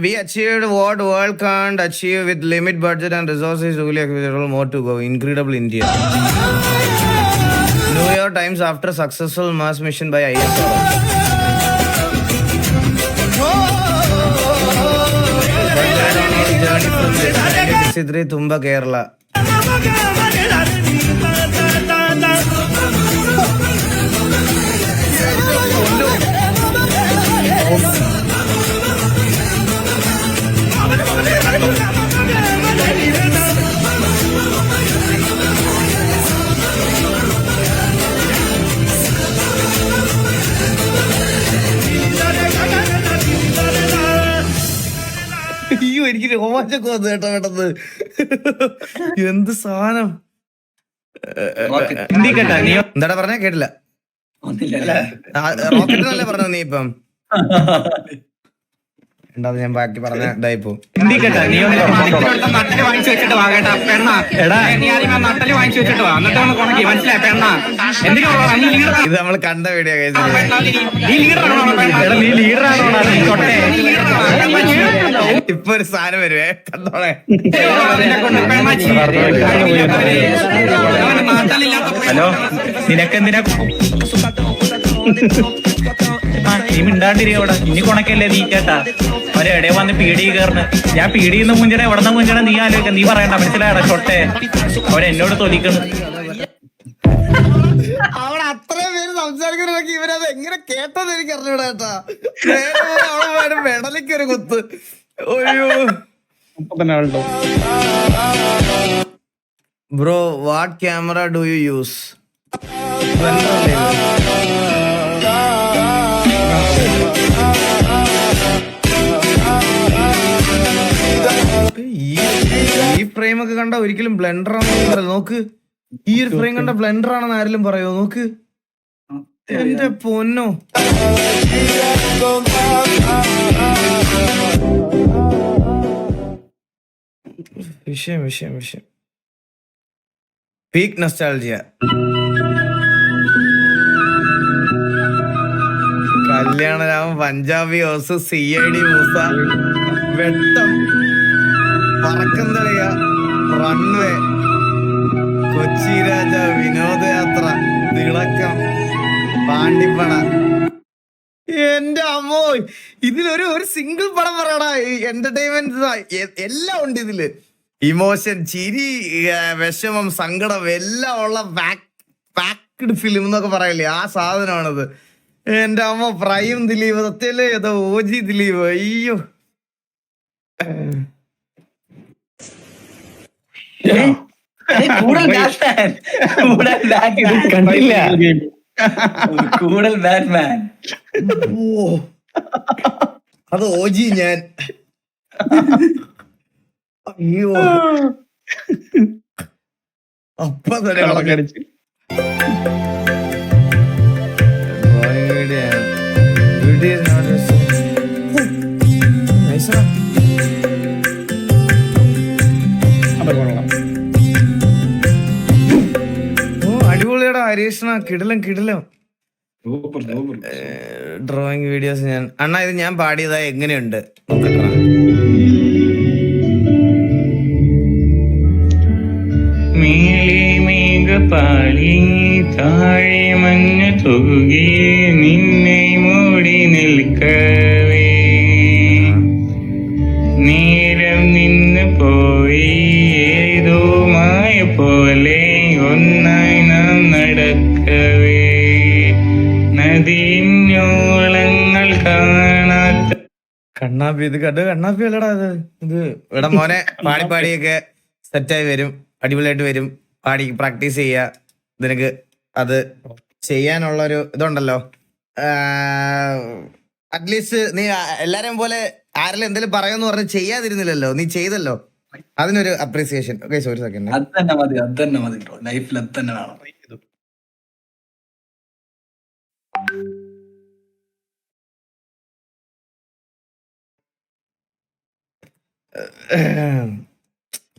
We achieved what world can't achieve with limit budget and resources. Really more to go. Incredible India. New York Times after successful Mars mission by ISRO. Journey from Sidri Tumba, Kerala. അയ്യോ എനിക്ക് രോമാഞ്ചൊക്കെ വന്നു കേട്ടോ പെട്ടെന്ന്. എന്ത് സാധനം. എന്താടാ പറഞ്ഞ കേട്ടില്ല. റോക്കറ്റിനല്ലേ പറഞ്ഞത് നീ ഇപ്പം? ഉണ്ടാവും ഞാൻ ബാക്കി പറഞ്ഞ ഇതായിപ്പോ. ഇത് നമ്മള് കണ്ട വീഡിയോ ഇപ്പൊ ഒരു സാധനം വരുവേ കണ്ടോളെ. ഹലോ നിനക്കെന്തിനാ നീ മിണ്ടാണ്ടിരിക്കവിടെ? ഇനി കൊണക്കല്ലേ നീ കേട്ടാ. അവരെവിടെ വന്ന് പീടി കയറുന്നു. ഞാൻ പീടിന്ന് മുഞ്ചണ എവിടെന്ന മുഞ്ചണ നീ ആലോചിക്കാം. നീ പറയണ്ട മനസ്സിലായടാ ഷൊട്ടെ. അവരെന്നോട് തൊലിക്കുന്നു. അവിടെ അത്രയും പേര് സംസാരിക്കുന്നതൊക്കെ ഇവരത് എങ്ങനെ കേട്ടത് എനിക്ക് അറിഞ്ഞൂടാ കേട്ടാ. അവള് മെഡലിക്കൊരു കുത്ത്. അയ്യോ bro what camera do you use? ഈ ഫ്രെയിം ഒക്കെ കണ്ട ഒരിക്കലും ബ്ലെൻഡർ ആണെന്ന് പറയും. നോക്ക് ഈ ഒരു ഫ്രെയിം കണ്ട ബ്ലെൻഡർ ആണെന്ന് ആരെങ്കിലും പറയോ? നോക്ക് എന്റെ പൊന്നോ. വിഷയം peak nostalgia. Kalyanaraman Punjabi House CID Moosa Vettam പറക്കന്തളിയ റൺവേ കൊച്ചി രാജ വിനോദയാത്ര തിളക്കം പാണ്ടിപ്പണ. എന്റെ അമ്മോ ഇതിലൊരു സിംഗിൾ പടം പറയടാ. എന്റർടൈൻമെന്റ് എല്ലാം ഉണ്ട് ഇതില്. ഇമോഷൻ, ചിരി, വിഷമം, സങ്കടം എല്ലാം ഉള്ള പാക്ഡ് ഫിലിം എന്നൊക്കെ പറയില്ലേ, ആ സാധനമാണത്. എന്റെ അമ്മ പ്രൈം ദിലീപ് സത്യല്ലേ, ഏതോ OG ദിലീപ്. അയ്യോ അത് OG ഞാൻ. അയ്യോ അപ്പൊ തന്നെ കളക്കടിച്ച്. അടിപൊളിയുടെ ഹരീഷ്ണ കിടിലം. ഡ്രോയിങ് വീഡിയോസ് ഞാൻ അണ്ണാ ഇത് ഞാൻ പാടിയതാ എങ്ങനെയുണ്ട് നോക്കട്ടാ. മേലെ മേഘപാളി താഴെ മഞ്ഞ് തൊഴുകി നിന്നെ മൂടി നിൽക്കവേ നേരം നിന്ന് പോയി ഏതോ മായ പോലെ ഒന്നായി നാം നടക്കവേ നദിയോളങ്ങൾ കാണാത്ത കണ്ണാപ്പി. ഇത് കണ്ട് കണ്ണാപ്പി അല്ലടാ ഇത് ഇവിടെ മോനെ പാടിയൊക്കെ സെറ്റായി വരും, അടിപൊളിയായിട്ട് വരും. പാടി പ്രാക്ടീസ് ചെയ്യുക. നിനക്ക് അത് ചെയ്യാനുള്ളൊരു ഇതുണ്ടല്ലോ. അറ്റ്ലീസ്റ്റ് നീ എല്ലാരെയും പോലെ ആരെങ്കിലും എന്തെങ്കിലും പറയുമെന്ന് പറഞ്ഞ് ചെയ്യാതിരുന്നില്ലല്ലോ, നീ ചെയ്തല്ലോ, അതിനൊരു അപ്രീസിയേഷൻ. ഓക്കെ, ഒരു സെക്കൻഡ്. അത് തന്നെ മതി ലൈഫിൽ അത് തന്നെ വേണം.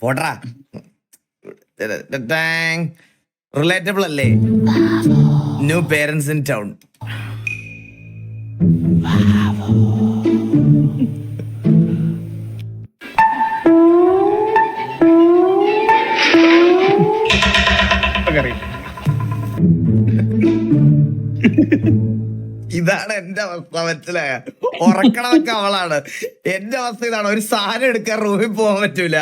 പോട്രാ, റിലേറ്റബിൾ അല്ലേ? New parents in town. ഇതാണ് എന്റെ അവസ്ഥ, മനസ്സിലായ? ഉറക്കണതൊക്കെ അവളാണ്. എന്റെ അവസ്ഥ ഇതാണ്, ഒരു സാധനം എടുക്കാൻ റൂമിൽ പോകാൻ പറ്റൂല.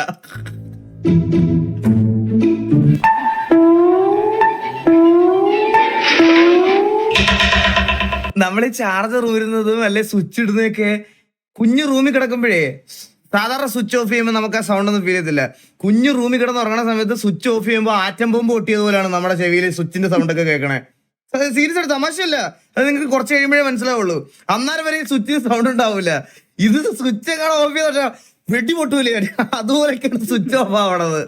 നമ്മളീ ചാർജർ ഊരുന്നതും അല്ലെ സ്വിച്ച് ഇടുന്നതൊക്കെ കുഞ്ഞു റൂമിൽ കിടക്കുമ്പോഴേ, സാധാരണ സ്വിച്ച് ഓഫ് ചെയ്യുമ്പോൾ നമുക്ക് ആ സൗണ്ട് ഒന്നും ഫീൽ ചെയ്തില്ല. കുഞ്ഞു റൂമിൽ കിടന്ന് ഉറങ്ങുന്ന സമയത്ത് സ്വിച്ച് ഓഫ് ചെയ്യുമ്പോൾ ആറ്റം ബോംബ് പൊട്ടിയതുപോലെയാണ് നമ്മുടെ ചെവിയിൽ സ്വിച്ചിന്റെ സൗണ്ട് ഒക്കെ കേൾക്കണേ. സീരിയസ് ആയിട്ട്, തമാശയല്ല. അത് നിങ്ങൾക്ക് കുറച്ച് കഴിയുമ്പോഴേ മനസ്സിലാവുള്ളൂ. അന്നേരം വരെ സ്വിച്ചിന് സൗണ്ട് ഉണ്ടാവില്ല. ഇത് സ്വിച്ച് എങ്ങനെ ഓഫ് ചെയ്ത വെട്ടി പൊട്ടൂലേ, അതുപോലെയൊക്കെയാണ് സ്വിച്ച് ഓഫ് ആവണത്.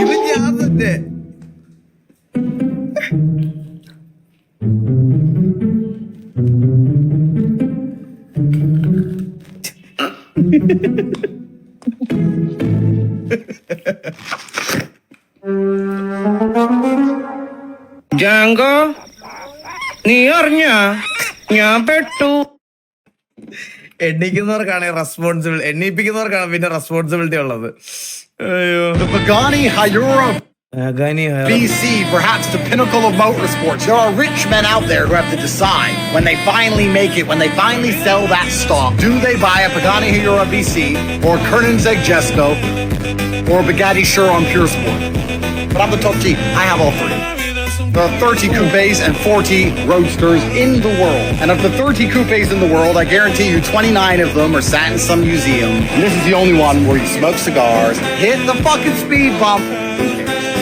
ഇത് ഞാൻ തന്നെ. ജാങ്കോ, നീ അറിഞ്ഞ ഞാൻ പെട്ടു. എണ്ണിക്കുന്നവർക്കാണ് റെസ്പോൺസിബിൾ, എണ്ണിപ്പിക്കുന്നവർക്കാണ് പിന്നെ റെസ്പോൺസിബിലിറ്റി ഉള്ളത്. അയ്യോ. Pagani Hayura BC, perhaps the pinnacle of motorsports. There are rich men out there who have to decide when they finally make it, when they finally sell that stock. Do they buy a Pagani Hayura BC or Koenigsegg Jesko or Bugatti Chiron Pure Sport? But I'm the top G. I have all three. There are 30 coupes and 40 roadsters in the world. And of the 30 coupes in the world, I guarantee you 29 of them are sat in some museum. And this is the only one where you smoke cigars, hit the fucking speed bump.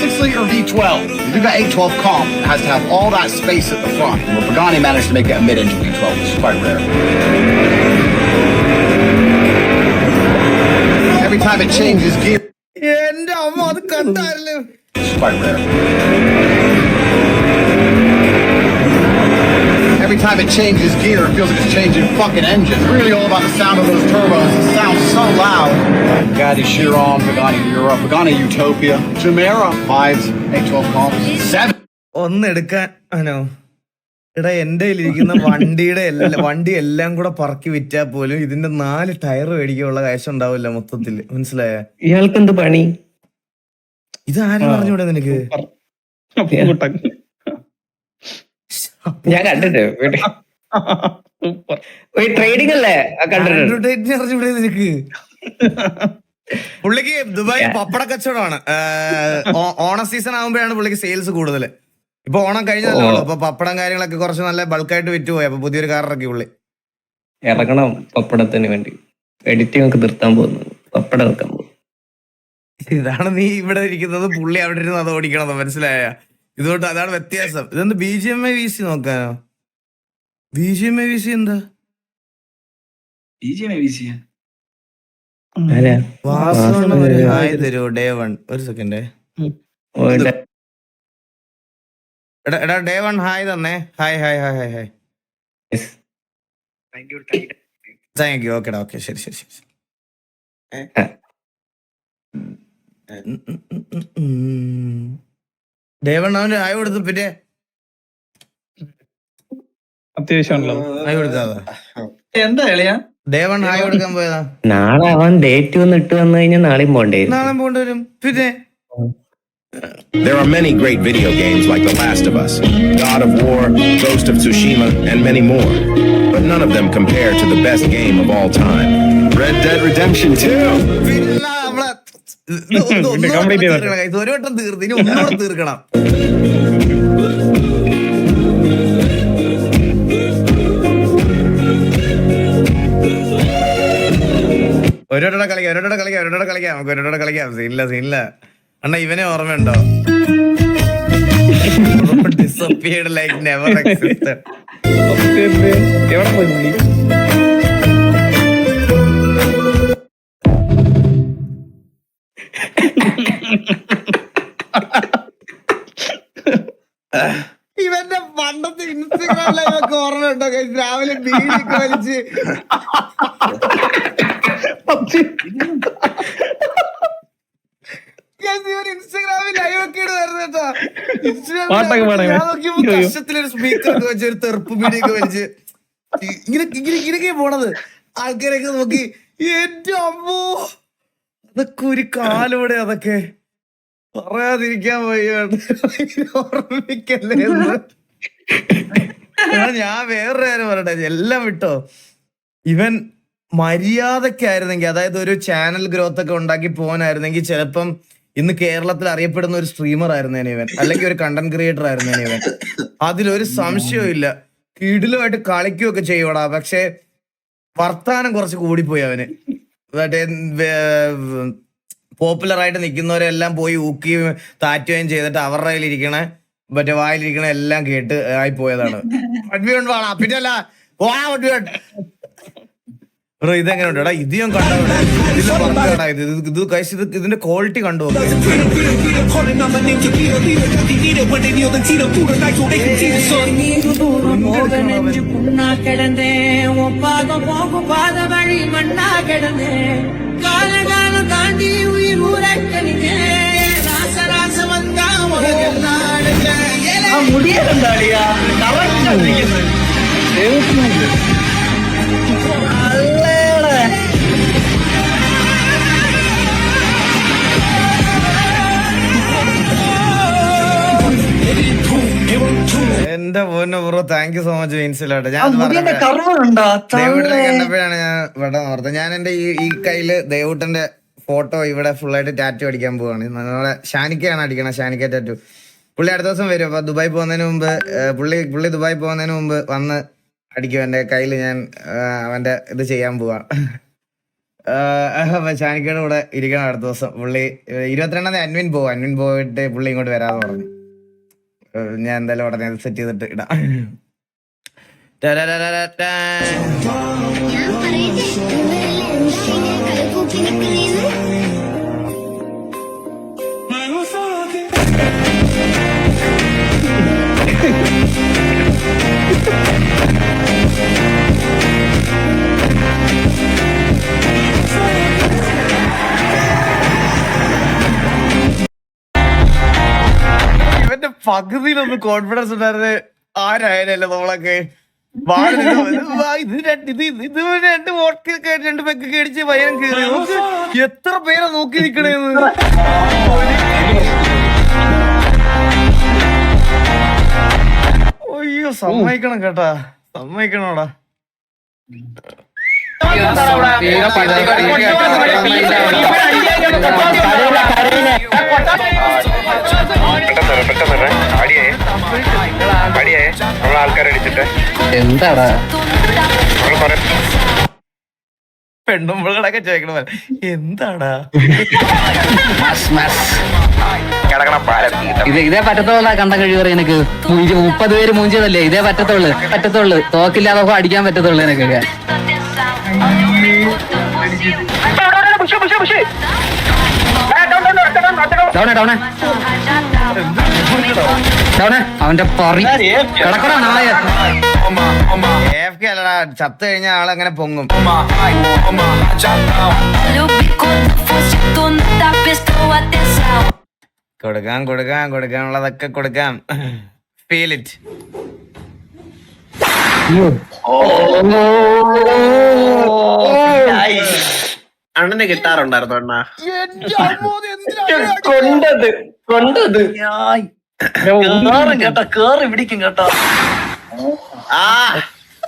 6-liter V12. You do got 812 comp, it has to have all that space at the front. Where Pagani managed to make it a mid-engine V12, which is quite rare. Every time it changes gear, എന്റെ അമ്മ അത് കണ്ടായിരുന്നു. it's quite rare. Every time it changes gear, it feels like it's changing fucking engine. It's really all about the sound of those turbos. It sounds so loud. Bugatti Chiron, Pagani Europe, Pagani Utopia, Chimera, 5s, 812 comps, 7. ഒന്ന് എടുക്കാൻ ആണോ? എടാ, എന്റെ കയ്യിലിരിക്കുന്ന വണ്ടി എല്ലാം കൂടെ പറക്കി വിറ്റാൽ പോലും ഇതിന്റെ 4 ടയർ മേടിക്കാനുള്ള കാശ് ഉണ്ടാവില്ല മൊത്തത്തില്, മനസ്സിലായ? ഇയാൾക്ക് എന്ത് പണി? ഇത് ആരും പറഞ്ഞൂടെ നിനക്ക്? ഞാൻ കണ്ടിട്ട് ട്രേഡിംഗ് അല്ലേ അറിഞ്ഞൂടെ നിനക്ക്? പുള്ളിക്ക് ദുബായ് പപ്പട കച്ചവടമാണ്. ഓണ സീസൺ ആകുമ്പോഴാണ് പുള്ളിക്ക് സെയിൽസ് കൂടുതൽ. ഇപ്പൊ ഓണം കഴിഞ്ഞല്ലോ, അപ്പൊ പപ്പടം കാര്യങ്ങളൊക്കെ കുറച്ച് നല്ല ബൾക്കായിട്ട് വിറ്റുപോയി. അപ്പൊ പുതിയൊരു കാർ ഇറക്കി പുള്ളി. ഇറങ്ങണം പപ്പടത്തിന് വേണ്ടി. എഡിറ്റിംഗ് ഒക്കെ നിർത്താൻ പോകുന്നു, പപ്പടം വെക്കാൻ പോകും. ഇതാണ് നീ ഇവിടെ ഇരിക്കുന്നത്, പുള്ളി അവിടെ ഇരുന്ന് അത് ഓടിക്കണത്, മനസ്സിലായ? ഇതുകൊണ്ട് അതാണ് വ്യത്യാസം. ഇതൊന്ന് BGMI VC നോക്കാനോ? BGMI VC എന്താ? വാസോണ് ഒരു ഹായ് തരൂ. ഡേ 1 ഒരു സെക്കൻഡ്. എടാ ഡേ 1 ഹായ് തന്നെ. Hi hi hi hi hi. Thank you. ഓക്കെടാ, ഓക്കെ, ശരി ശരി ശരി. ഡേ 1 അവന് ഹായ് കൊടുത്തു, പിന്നെ അത്യാവശ്യമാണല്ലോ ഹായ് കൊടുക്കാതെ. എന്താ എളിയാ ഡേ 1 ഹായ് കൊടുക്കാൻ പോയതാ. നാളെ അവൻ ഡേറ്റ് വന്ന് ഇട്ട് വന്നു കഴിഞ്ഞാൽ നാളെയും പോണ്ടേ? നാളെ പോകേണ്ടി വരും. പിന്നെ There are many great video games like The Last of Us, God of War, Ghost of Tsushima, and many more. But none of them compare to the best game of all time, Red Dead Redemption 2. ഒരു വട്ടം തീർന്നു, ഇനി ഒന്നുകൂടെ തീർക്കണം. ഒരോടെ കളിക്കാം നമുക്ക് ഒരോടെ കളിക്കാം. സീനില്ല അണ്ണാ. ഇവനെ ഓർമ്മയുണ്ടോ? Disappeared like never existed. എവിടെ പോയി പുള്ളി? ഇവന്റെ പണ്ടത്തെ ഇൻസ്റ്റഗ്രാം ലൈവൊക്കെ ഓർമ്മയുണ്ടോ? രാവിലെ ബീഡിയൊക്കെ വലിച്ച് ഇൻസ്റ്റാഗ്രാമിൽ ലൈവൊക്കെ ഇടുവായിരുന്നു കേട്ടോ. കഷ്ടത്തിലൊരു സ്പീക്കറൊക്കെ വെച്ച് ഒരു തെറുപ്പ് ബീഡിയൊക്കെ വലിച്ച് ഇങ്ങനെയൊക്കെ പോണത്. ആൾക്കാരൊക്കെ നോക്കി എന്റെ അമ്മോ, അതൊക്കെ ഒരു കാലോടെ. അതൊക്കെ പറയാതിരിക്കാൻ വയ്യ, ഓർമ്മിക്കല്ലേ. ഞാൻ വേറൊരു കാര്യം പറയട്ടെ, എല്ലാം വിട്ടോ. ഇവൻ മര്യാദക്കായിരുന്നെങ്കിൽ, അതായത് ഒരു ചാനൽ ഗ്രോത്ത് ഒക്കെ ഉണ്ടാക്കി പോകാനായിരുന്നെങ്കിൽ ചിലപ്പം ഇന്ന് കേരളത്തിൽ അറിയപ്പെടുന്ന ഒരു സ്ട്രീമർ ആയിരുന്നേനെ ഇവൻ, അല്ലെങ്കിൽ ഒരു കണ്ടന്റ് ക്രിയേറ്റർ ആയിരുന്നേനെ ഇവൻ. അതിലൊരു സംശയവും ഇല്ല. കിടിലുമായിട്ട് കളിക്കുകയൊക്കെ ചെയ്യോടാ. പക്ഷെ വർത്താനം കുറച്ച് കൂടിപ്പോയി അവന്. മറ്റേ പോപ്പുലർ ആയിട്ട് നിൽക്കുന്നവരെല്ലാം പോയി ഊക്കുകയും താറ്റുകയും ചെയ്തിട്ട് അവരുടെ കയ്യിലിരിക്കണ മറ്റേ വായിലിരിക്കണ എല്ലാം കേട്ട് ആയി പോയതാണ്. പിന്നെ അല്ല ബ്രോ, ഇതെങ്ങനെ ഉണ്ടോ? ഇത് ഞാൻ കണ്ടോ, ഇതിന്റെ ക്വാളിറ്റി കണ്ടു. എന്റെ പൊന്നു bro, thank you so much മീൻസിലോട്ട്. ഞാൻ കണ്ടപ്പോഴാണ് ഞാൻ ഇവിടെ ഓർത്തത്. ഞാൻ എന്റെ ഈ കയ്യില് ദേവൂട്ടന്റെ ഫോട്ടോ ഇവിടെ ഫുള്ളായിട്ട് ടാറ്റു അടിക്കാൻ പോവാണ്. നമ്മളെ ഷാനിക്കയാണ് അടിക്കണം, ഷാനിക്ക ടാറ്റു. പുള്ളി അടുത്ത ദിവസം വരും. അപ്പൊ ദുബായ് പോകുന്നതിന് മുമ്പ് പുള്ളി ദുബായ് പോകുന്നതിന് മുമ്പ് വന്ന് അടിക്കും. എന്റെ കയ്യിൽ ഞാൻ അവന്റെ ഇത് ചെയ്യാൻ പോവാണ്. ഷാനിക്കയുടെ കൂടെ ഇരിക്കണം അടുത്ത ദിവസം. പുള്ളി 22 അൻവിൻ പോയിട്ട് പുള്ളി ഇങ്ങോട്ട് വരാന്ന് പറഞ്ഞു. ഞാൻ എന്തായാലും ഉടനെ സെറ്റ് ചെയ്തിട്ട് ഇടാം. ഇവന്റെ പകുതിയിലൊന്നും കോൺഫിഡൻസ് ഉണ്ടായിരുന്നത് ആരായാലല്ലേ നമ്മളൊക്കെ. ഇത് രണ്ട് വോട്ടൊക്കെ 2 പെക്കൊക്കെ അടിച്ച് വയറും കയറി. എത്ര പേരെ നോക്കി നിക്കണേന്ന്. അയ്യോ, സമ്മതിക്കണം കേട്ടാ, സമ്മതിക്കണോടാ. എന്താടാ പെണ്ണുമ്പളൊക്കെ ചോദിക്കണ പോലെ എന്താടാ ഇതേ പറ്റത്തുള്ള കണ്ട കഴിവ് എനിക്ക്. 30 പേര് മൂഞ്ചതല്ലേ, ഇതേ പറ്റത്തുള്ളു. തോക്കില്ലാതെ അടിക്കാൻ പറ്റത്തുള്ളൂ എനിക്കൊക്കെ. അവന്റെ പറി കിടക്കടാ നായ. അല്ലടാ, ചത്ത് കഴിഞ്ഞ ആളങ്ങനെ പൊങ്ങും. കൊടുക്കാനുള്ളതൊക്കെ കൊടുക്കാം. Feel it. അണ്ണന് കിട്ടാറുണ്ടായിരുന്നു അണ്ണാ? കൊണ്ടത് കേട്ടോ, കേറി പിടിക്കും കേട്ടോ.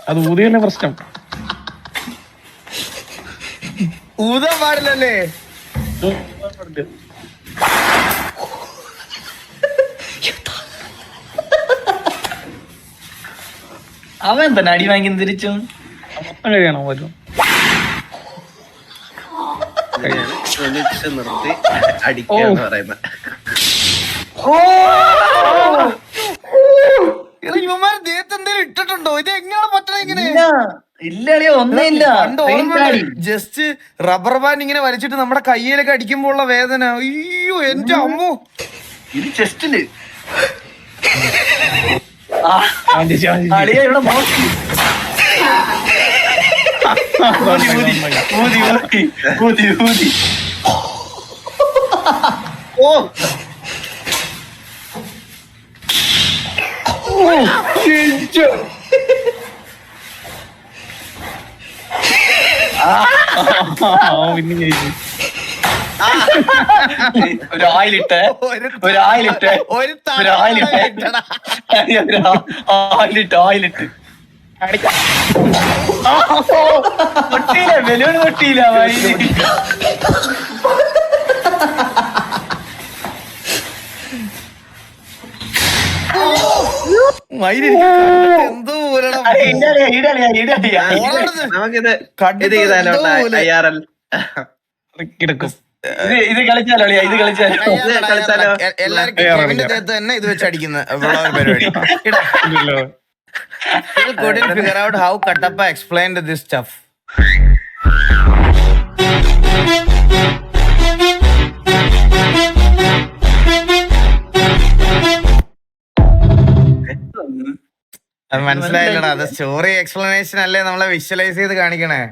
അത് ഊതിയല്ലേ പ്രശ്നം. ഊതാൻ പാടില്ലല്ലേ? അവൻ തന്നെ അടി വാങ്ങി തിരിച്ചും മൊത്തം കഴിയണം പോലും. വിളിച്ച് നിർത്തി അടിക്കാന്ന് പറയുന്നത്. ഇവന്മാര് ദേഹത്ത് എന്തെങ്കിലും ഇട്ടിട്ടുണ്ടോ? ഇത് എങ്ങനെയാണ് പറ്റണ ഇങ്ങനെ? ജസ്റ്റ് റബ്ബർ ബാൻഡ് ഇങ്ങനെ വലിച്ചിട്ട് നമ്മുടെ കയ്യിലൊക്കെ അടിക്കുമ്പോ ഉള്ള വേദന, അയ്യോ എന്റെ അമ്മോ. ഇത് ചെസ്റ്റില് ഒരായിലിട്ട് ബലൂൺ പൊട്ടിയില്ല. എന്തോ പോലെടാ. നമുക്കിത് ഇത് ചെയ്താലോ? IRL ഇത് കളിച്ചാലോ? ഇത് കളിച്ചാലോ? എല്ലാരും കെവിന്റെ ദേഹത്ത് തന്നെ ഇത് വെച്ച് അടിക്കുന്ന പരിപാടി. couldn't figure out how Kattappa explained this stuff. അത് മനസ്സിലായില്ലടാ. അത് സ്റ്റോറി എക്സ്പ്ലനേഷൻ അല്ലേ നമ്മളെ വിഷ്വലൈസ് ചെയ്ത് കാണിക്കണേ.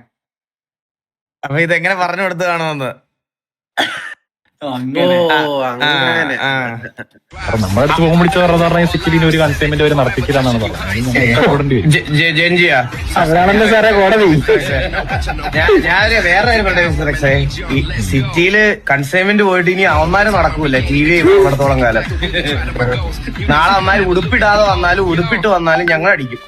അപ്പൊ ഇതെങ്ങനെ പറഞ്ഞു കൊടുത്ത് കാണുമെന്ന്. നമ്മുടെ അടുത്ത് ഫോൺ വിളിച്ചു പറഞ്ഞ സിറ്റിന് ഒരു കൺസൈൻമെന്റ് അവർ നടത്തിക്കില്ലെന്നാണ് പറഞ്ഞത്. അതാണല്ലോ സാറേ കോടതി. ഞാൻ വേറെ ഈ സിറ്റിയില് കൺസൈൻമെന്റ് പോയിട്ട് ഇനി അവന്മാര് നടക്കൂല TV ഇവിടത്തോളം കാലം. നാളെ അവന്മാര് ഉടുപ്പിടാതെ വന്നാലും ഉടുപ്പിട്ട് വന്നാലും ഞങ്ങൾ അടിക്കും.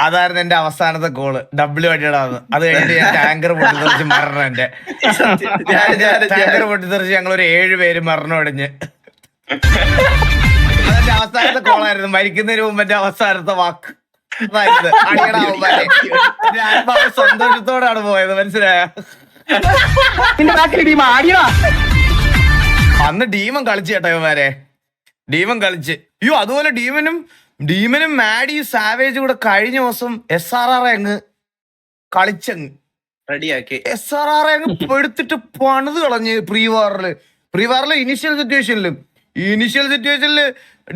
അതായിരുന്നു എന്റെ അവസാനത്തെ കോള്. W അടിയിടാന്ന്. അത് കഴിഞ്ഞിട്ട് ഞാൻ ടാങ്കർ പൊട്ടിത്തെറിച്ച് മരണം. എന്റെ ടാങ്കർ പൊട്ടിത്തെറിച്ച് ഞങ്ങളൊരു 7 പേര് മരണം അടിഞ്ഞ്. അതെന്റെ അവസാനത്തെ കോളായിരുന്നു. മരിക്കുന്നതിന് മുമ്പ് എന്റെ അവസാനത്തെ വാക്ക് അതായിരുന്നു. അടിയടാവുമ്പാരെ എന്റെ ആത്മാവ് സന്തോഷത്തോടാണ് പോയത്. മനസ്സിലായ? അന്ന് ഡീമൻ കളിച്ചു കേട്ടോ ഇവന്മാരെ. ഡീമൻ കളിച്ച്. അയ്യോ അതുപോലെ ഡീമനും മാഡിയും സാവേജും കൂടെ കഴിഞ്ഞ ദിവസം SRR അങ്ങ് കളിച്ചങ്ങ് റെഡിയാക്കി. SRR അങ്ങ് എടുത്തിട്ട് പണിത് കളഞ്ഞ്. പ്രീവാറില് ഇനിഷ്യൽ സിറ്റുവേഷനില്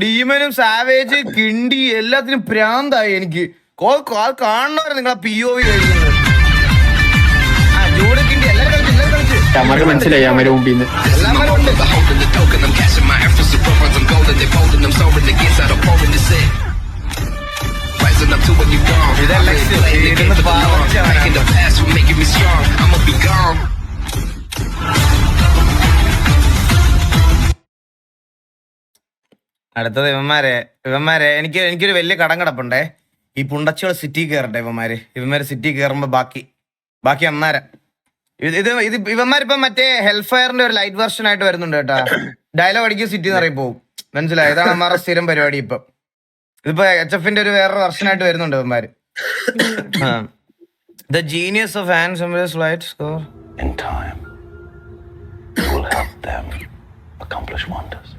ഡീമനും സാവേജ് കിണ്ടി എല്ലാത്തിനും ഭ്രാന്തായി. എനിക്ക് കാണണവരെ നിങ്ങളെ POV കഴിക്കുന്നത്. ജൂഡ് കിണ്ടി എല്ലാരും കളിച്ച് മനസ്സിലായി അവരുടെ മുമ്പിൽ നിന്ന്. അടുത്തത് ഇവന്മാരെ എനിക്കൊരു വലിയ കടം കിടപ്പുണ്ടേ. ഈ പുണ്ടച്ചുകൾ സിറ്റി കയറട്ടെ. ഇവന്മാര് സിറ്റി കയറുമ്പോ ബാക്കി അന്നേരം ഇവന്മാരിപ്പം മറ്റേ ഹെൽഫയറിന്റെ ഒരു ലൈറ്റ് വെർഷൻ ആയിട്ട് വരുന്നുണ്ട് കേട്ടാ. ഡയലോഗ് അടിക്കും സിറ്റി നിറയെ പോകും. മനസ്സിലായി? ഇതാണ് അമ്മാരുടെ സ്ഥിരം പരിപാടി. ഇതിപ്പോ HFന്റെ ഒരു വേറൊരു വെർഷൻ ആയിട്ട് വരുന്നുണ്ട് ഇവന്മാര്. The genius of Hans Zimmer's light score. In time, you will help them accomplish wonders.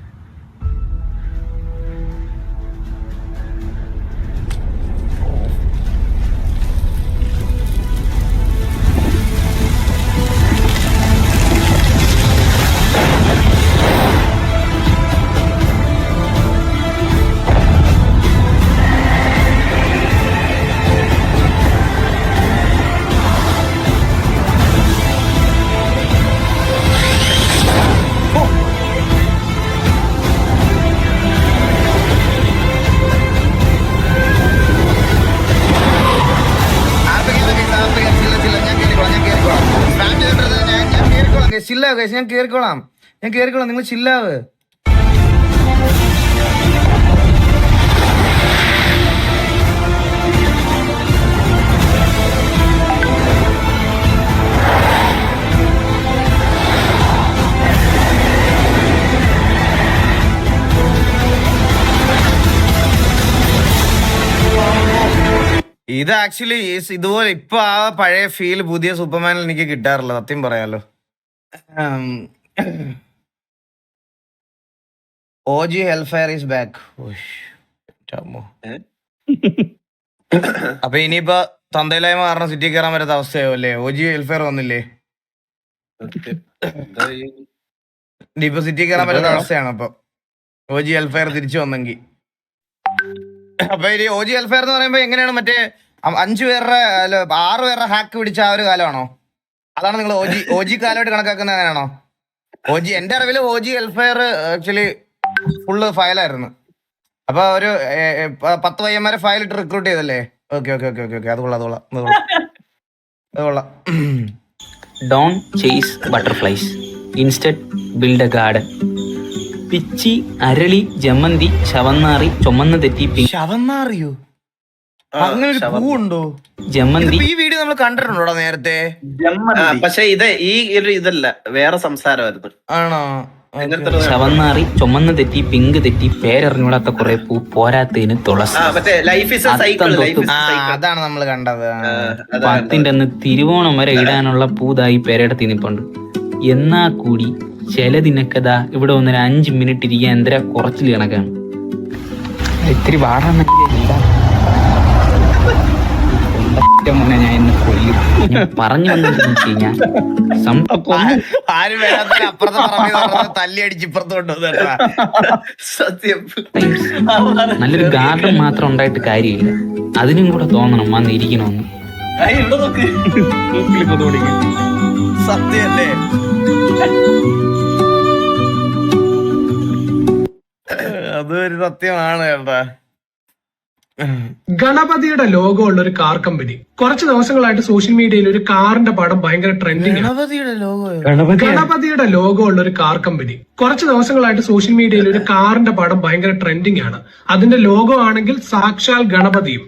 ചില്ലാവ് ഞാൻ കേറിക്കോളാം. നിങ്ങൾ ചില്ലാവ്. ഇത് ആക്ച്വലി ഇതുപോലെ ഇപ്പൊ ആ പഴയ ഫീൽ പുതിയ സൂപ്പർമാനിൽ എനിക്ക് കിട്ടാറില്ല, സത്യം പറയാലോ. OG Hellfire is back. അപ്പൊ ഇനിയിപ്പോ തന്തയിലായ്മ കാരണം സിറ്റി കയറാൻ പറ്റാത്ത അവസ്ഥയാവും അല്ലേ? OG Hellfire വന്നില്ലേ? ഇനിയിപ്പോ സിറ്റി കയറാൻ പറ്റാത്ത അവസ്ഥയാണ്. അപ്പൊ OG Hellfire തിരിച്ചു വന്നെങ്കിൽ അപ്പൊ ഈ OG Hellfire എന്ന് പറയുമ്പോ എങ്ങനെയാണ്? മറ്റേ 5 പേരുടെ 6 പേരുടെ ഹാക്ക് പിടിച്ച ആ ഒരു കാലമാണോ? അതാണ് നിങ്ങൾ OG കാലമായിട്ട് കണക്കാക്കുന്നത്? അങ്ങനെയാണോ? എന്റെ അറിവില് OG Hellfire ആക്ച്വലി ഫുള്ള് ഫയലായിരുന്നു. അപ്പൊ ഒരു 10 പയ്യന്മാരെ ഫയലിട്ട് റിക്രൂട്ട് ചെയ്തല്ലേ? ഓക്കെ. അത് കൊള്ളാം. Don't chase butterflies, instead build A garden. പിച്ചി, അരളി, ജമന്തി, ശവന്നാറി, ചുമന്ന തെറ്റി, ശവന്നാറിയോ? അങ്ങനെ ഒരു പൂവുണ്ടോ? ജമന്തി. ഈ വീഡിയോ നമ്മൾ കണ്ടിട്ടുണ്ടോ നേരത്തെ? പക്ഷെ ഇതല്ല, വേറെ സംസാരമായിരുന്നു. ആണോ? ശവന്നാറി, ചുമന്ന തെറ്റി, പിങ്ക് തെറ്റി, പേരറിഞ്ഞൂടാത്ത കുറെ പൂ, പോരാത്തതിന് തുളസി. അതാണ് നമ്മൾ കണ്ടത്. 10ന്റെ അന്ന് തിരുവോണം വരെ ഇടാനുള്ള പൂതായി പേരെടുത്ത് നിപ്പുണ്ട്. എന്നാ കൂടി ചിലതിനൊക്കെതാ ഇവിടെ ഒന്നൊരു 5 മിനിറ്റ് ഇരിക്കാൻ എന്തര കുറച്ചിൽ കണക്കാണ്. ഇത്തിരി വാടാൻ മുന്നേ ഞാൻ ഇന്ന് കൊല്ലും. പറഞ്ഞു വന്നെന്ന് വെച്ച് കഴിഞ്ഞാൽ തല്ലി അടിച്ചിപ്പുറത്തോട്ട് നല്ലൊരു ഗാർഡൻ മാത്രം ഉണ്ടായിട്ട് കാര്യമില്ല, അതിനും കൂടെ തോന്നണം വന്നിരിക്കണമെന്ന്. സത്യല്ലേ? അതൊരു സത്യമാണ് കേട്ടാ. ഗണപതിയുടെ ലോഗോ ഉള്ള ഒരു കാർ കമ്പനി കുറച്ച് ദിവസങ്ങളായിട്ട് സോഷ്യൽ മീഡിയയിൽ ഒരു കാറിന്റെ പടം ഭയങ്കര ട്രെൻഡിങ് ആണ്. ഗണപതിയുടെ ലോഗോ ഉള്ള ഒരു കാർ കമ്പനി കുറച്ച് ദിവസങ്ങളായിട്ട് സോഷ്യൽ മീഡിയയിൽ ഒരു കാറിന്റെ പടം ഭയങ്കര ട്രെൻഡിങ് ആണ്. അതിന്റെ ലോഗോ ആണെങ്കിൽ സാക്ഷാൽ ഗണപതിയും.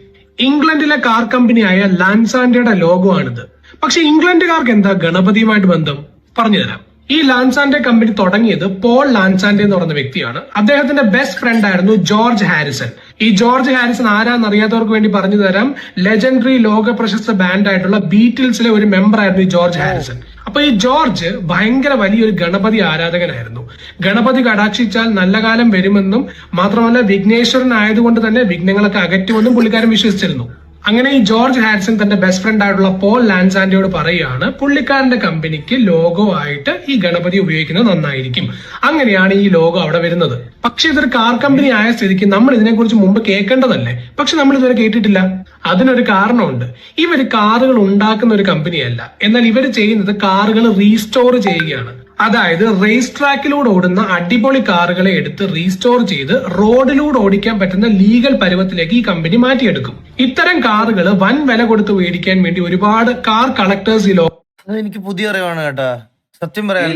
ഇംഗ്ലണ്ടിലെ കാർ കമ്പനിയായ ലാൻസാൻഡയുടെ ലോഗോ ആണിത്. പക്ഷെ ഇംഗ്ലണ്ടുകാർക്ക് എന്താ ഗണപതിയുമായിട്ട് ബന്ധം? പറഞ്ഞുതരാം. ഈ ലാൻസാൻഡെ കമ്പനി തുടങ്ങിയത് പോൾ ലാൻസാൻഡെ എന്ന് പറയുന്ന വ്യക്തിയാണ്. അദ്ദേഹത്തിന്റെ ബെസ്റ്റ് ഫ്രണ്ട് ആയിരുന്നു ജോർജ് ഹാരിസൺ. ഈ ജോർജ് ഹാരിസൺ ആരാന്ന് അറിയാത്തവർക്ക് വേണ്ടി പറഞ്ഞു തരാം. ലെജൻഡറി ലോക പ്രശസ്ത ബാൻഡ് ആയിട്ടുള്ള ബീറ്റിൽസിലെ ഒരു മെമ്പർ ആയിരുന്നു ഈ ജോർജ് ഹാരിസൺ. അപ്പൊ ഈ ജോർജ് ഭയങ്കര വലിയൊരു ഗണപതി ആരാധകനായിരുന്നു. ഗണപതി കടാക്ഷിച്ചാൽ നല്ല കാലം വരുമെന്നും മാത്രമല്ല വിഘ്നേശ്വരൻ ആയതുകൊണ്ട് തന്നെ വിഘ്നങ്ങളൊക്കെ അകറ്റുമെന്നും പുള്ളിക്കാരൻ വിശ്വസിച്ചിരുന്നു. അങ്ങനെ ഈ ജോർജ് ഹാരിസൺ തന്റെ ബെസ്റ്റ് ഫ്രണ്ട് ആയിട്ടുള്ള പോൾ ലാൻസാൻഡയോട് പറയുകയാണ് പുള്ളിക്കാരന്റെ കമ്പനിക്ക് ലോഗോ ആയിട്ട് ഈ ഗണപതി ഉപയോഗിക്കുന്നത് നന്നായിരിക്കും. അങ്ങനെയാണ് ഈ ലോഗോ അവിടെ വരുന്നത്. പക്ഷെ ഇതൊരു കാർ കമ്പനി ആയ സ്ഥിതിക്ക് നമ്മൾ ഇതിനെക്കുറിച്ച് മുമ്പ് കേൾക്കേണ്ടതല്ലേ? പക്ഷെ നമ്മൾ ഇതുവരെ കേട്ടിട്ടില്ല. അതിനൊരു കാരണമുണ്ട്. ഇവര് കാറുകൾ ഉണ്ടാക്കുന്ന ഒരു കമ്പനിയല്ല, എന്നാൽ ഇവർ ചെയ്യുന്നത് കാറുകൾ റീസ്റ്റോർ ചെയ്യുകയാണ്. അതായത് റേസ് ട്രാക്കിലൂടെ ഓടുന്ന അടിപൊളി കാറുകളെ എടുത്ത് റീസ്റ്റോർ ചെയ്ത് റോഡിലൂടെ ഓടിക്കാൻ പറ്റുന്ന ലീഗൽ പരുവത്തിലേക്ക് ഈ കമ്പനി മാറ്റിയെടുക്കും. ഇത്തരം കാറുകൾ വൻ വില കൊടുത്ത് മേടിക്കാൻ വേണ്ടി ഒരുപാട് കാർ കളക്ടേഴ്സ് ഈ എനിക്ക് പുതിയ അറിവാണ് കേട്ടാ, സത്യം പറയാൻ.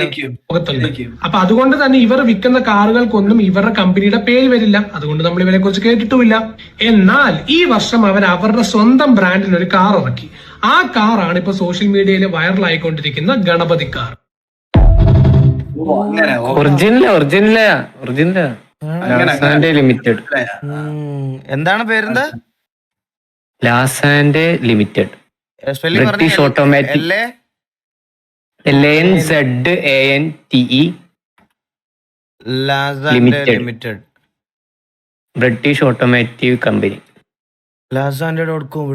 അപ്പൊ അതുകൊണ്ട് തന്നെ ഇവർ വിൽക്കുന്ന കാറുകൾക്കൊന്നും ഇവരുടെ കമ്പനിയുടെ പേര് വരില്ല. അതുകൊണ്ട് നമ്മൾ ഇവരെ കുറിച്ച് കേട്ടിട്ടുമില്ല. എന്നാൽ ഈ വർഷം അവർ അവരുടെ സ്വന്തം ബ്രാൻഡിൽ ഒരു കാർ ഇറക്കി. ആ കാറാണ് ഇപ്പൊ സോഷ്യൽ മീഡിയയിൽ വൈറലായിക്കൊണ്ടിരിക്കുന്ന ഗണപതി കാർ. ലിമിറ്റഡ്. എന്താണ് പേരെന്താ? ലാസാൻഡെ limited. British automatic limited. British automotive company. ലാസാൻഡെ.com.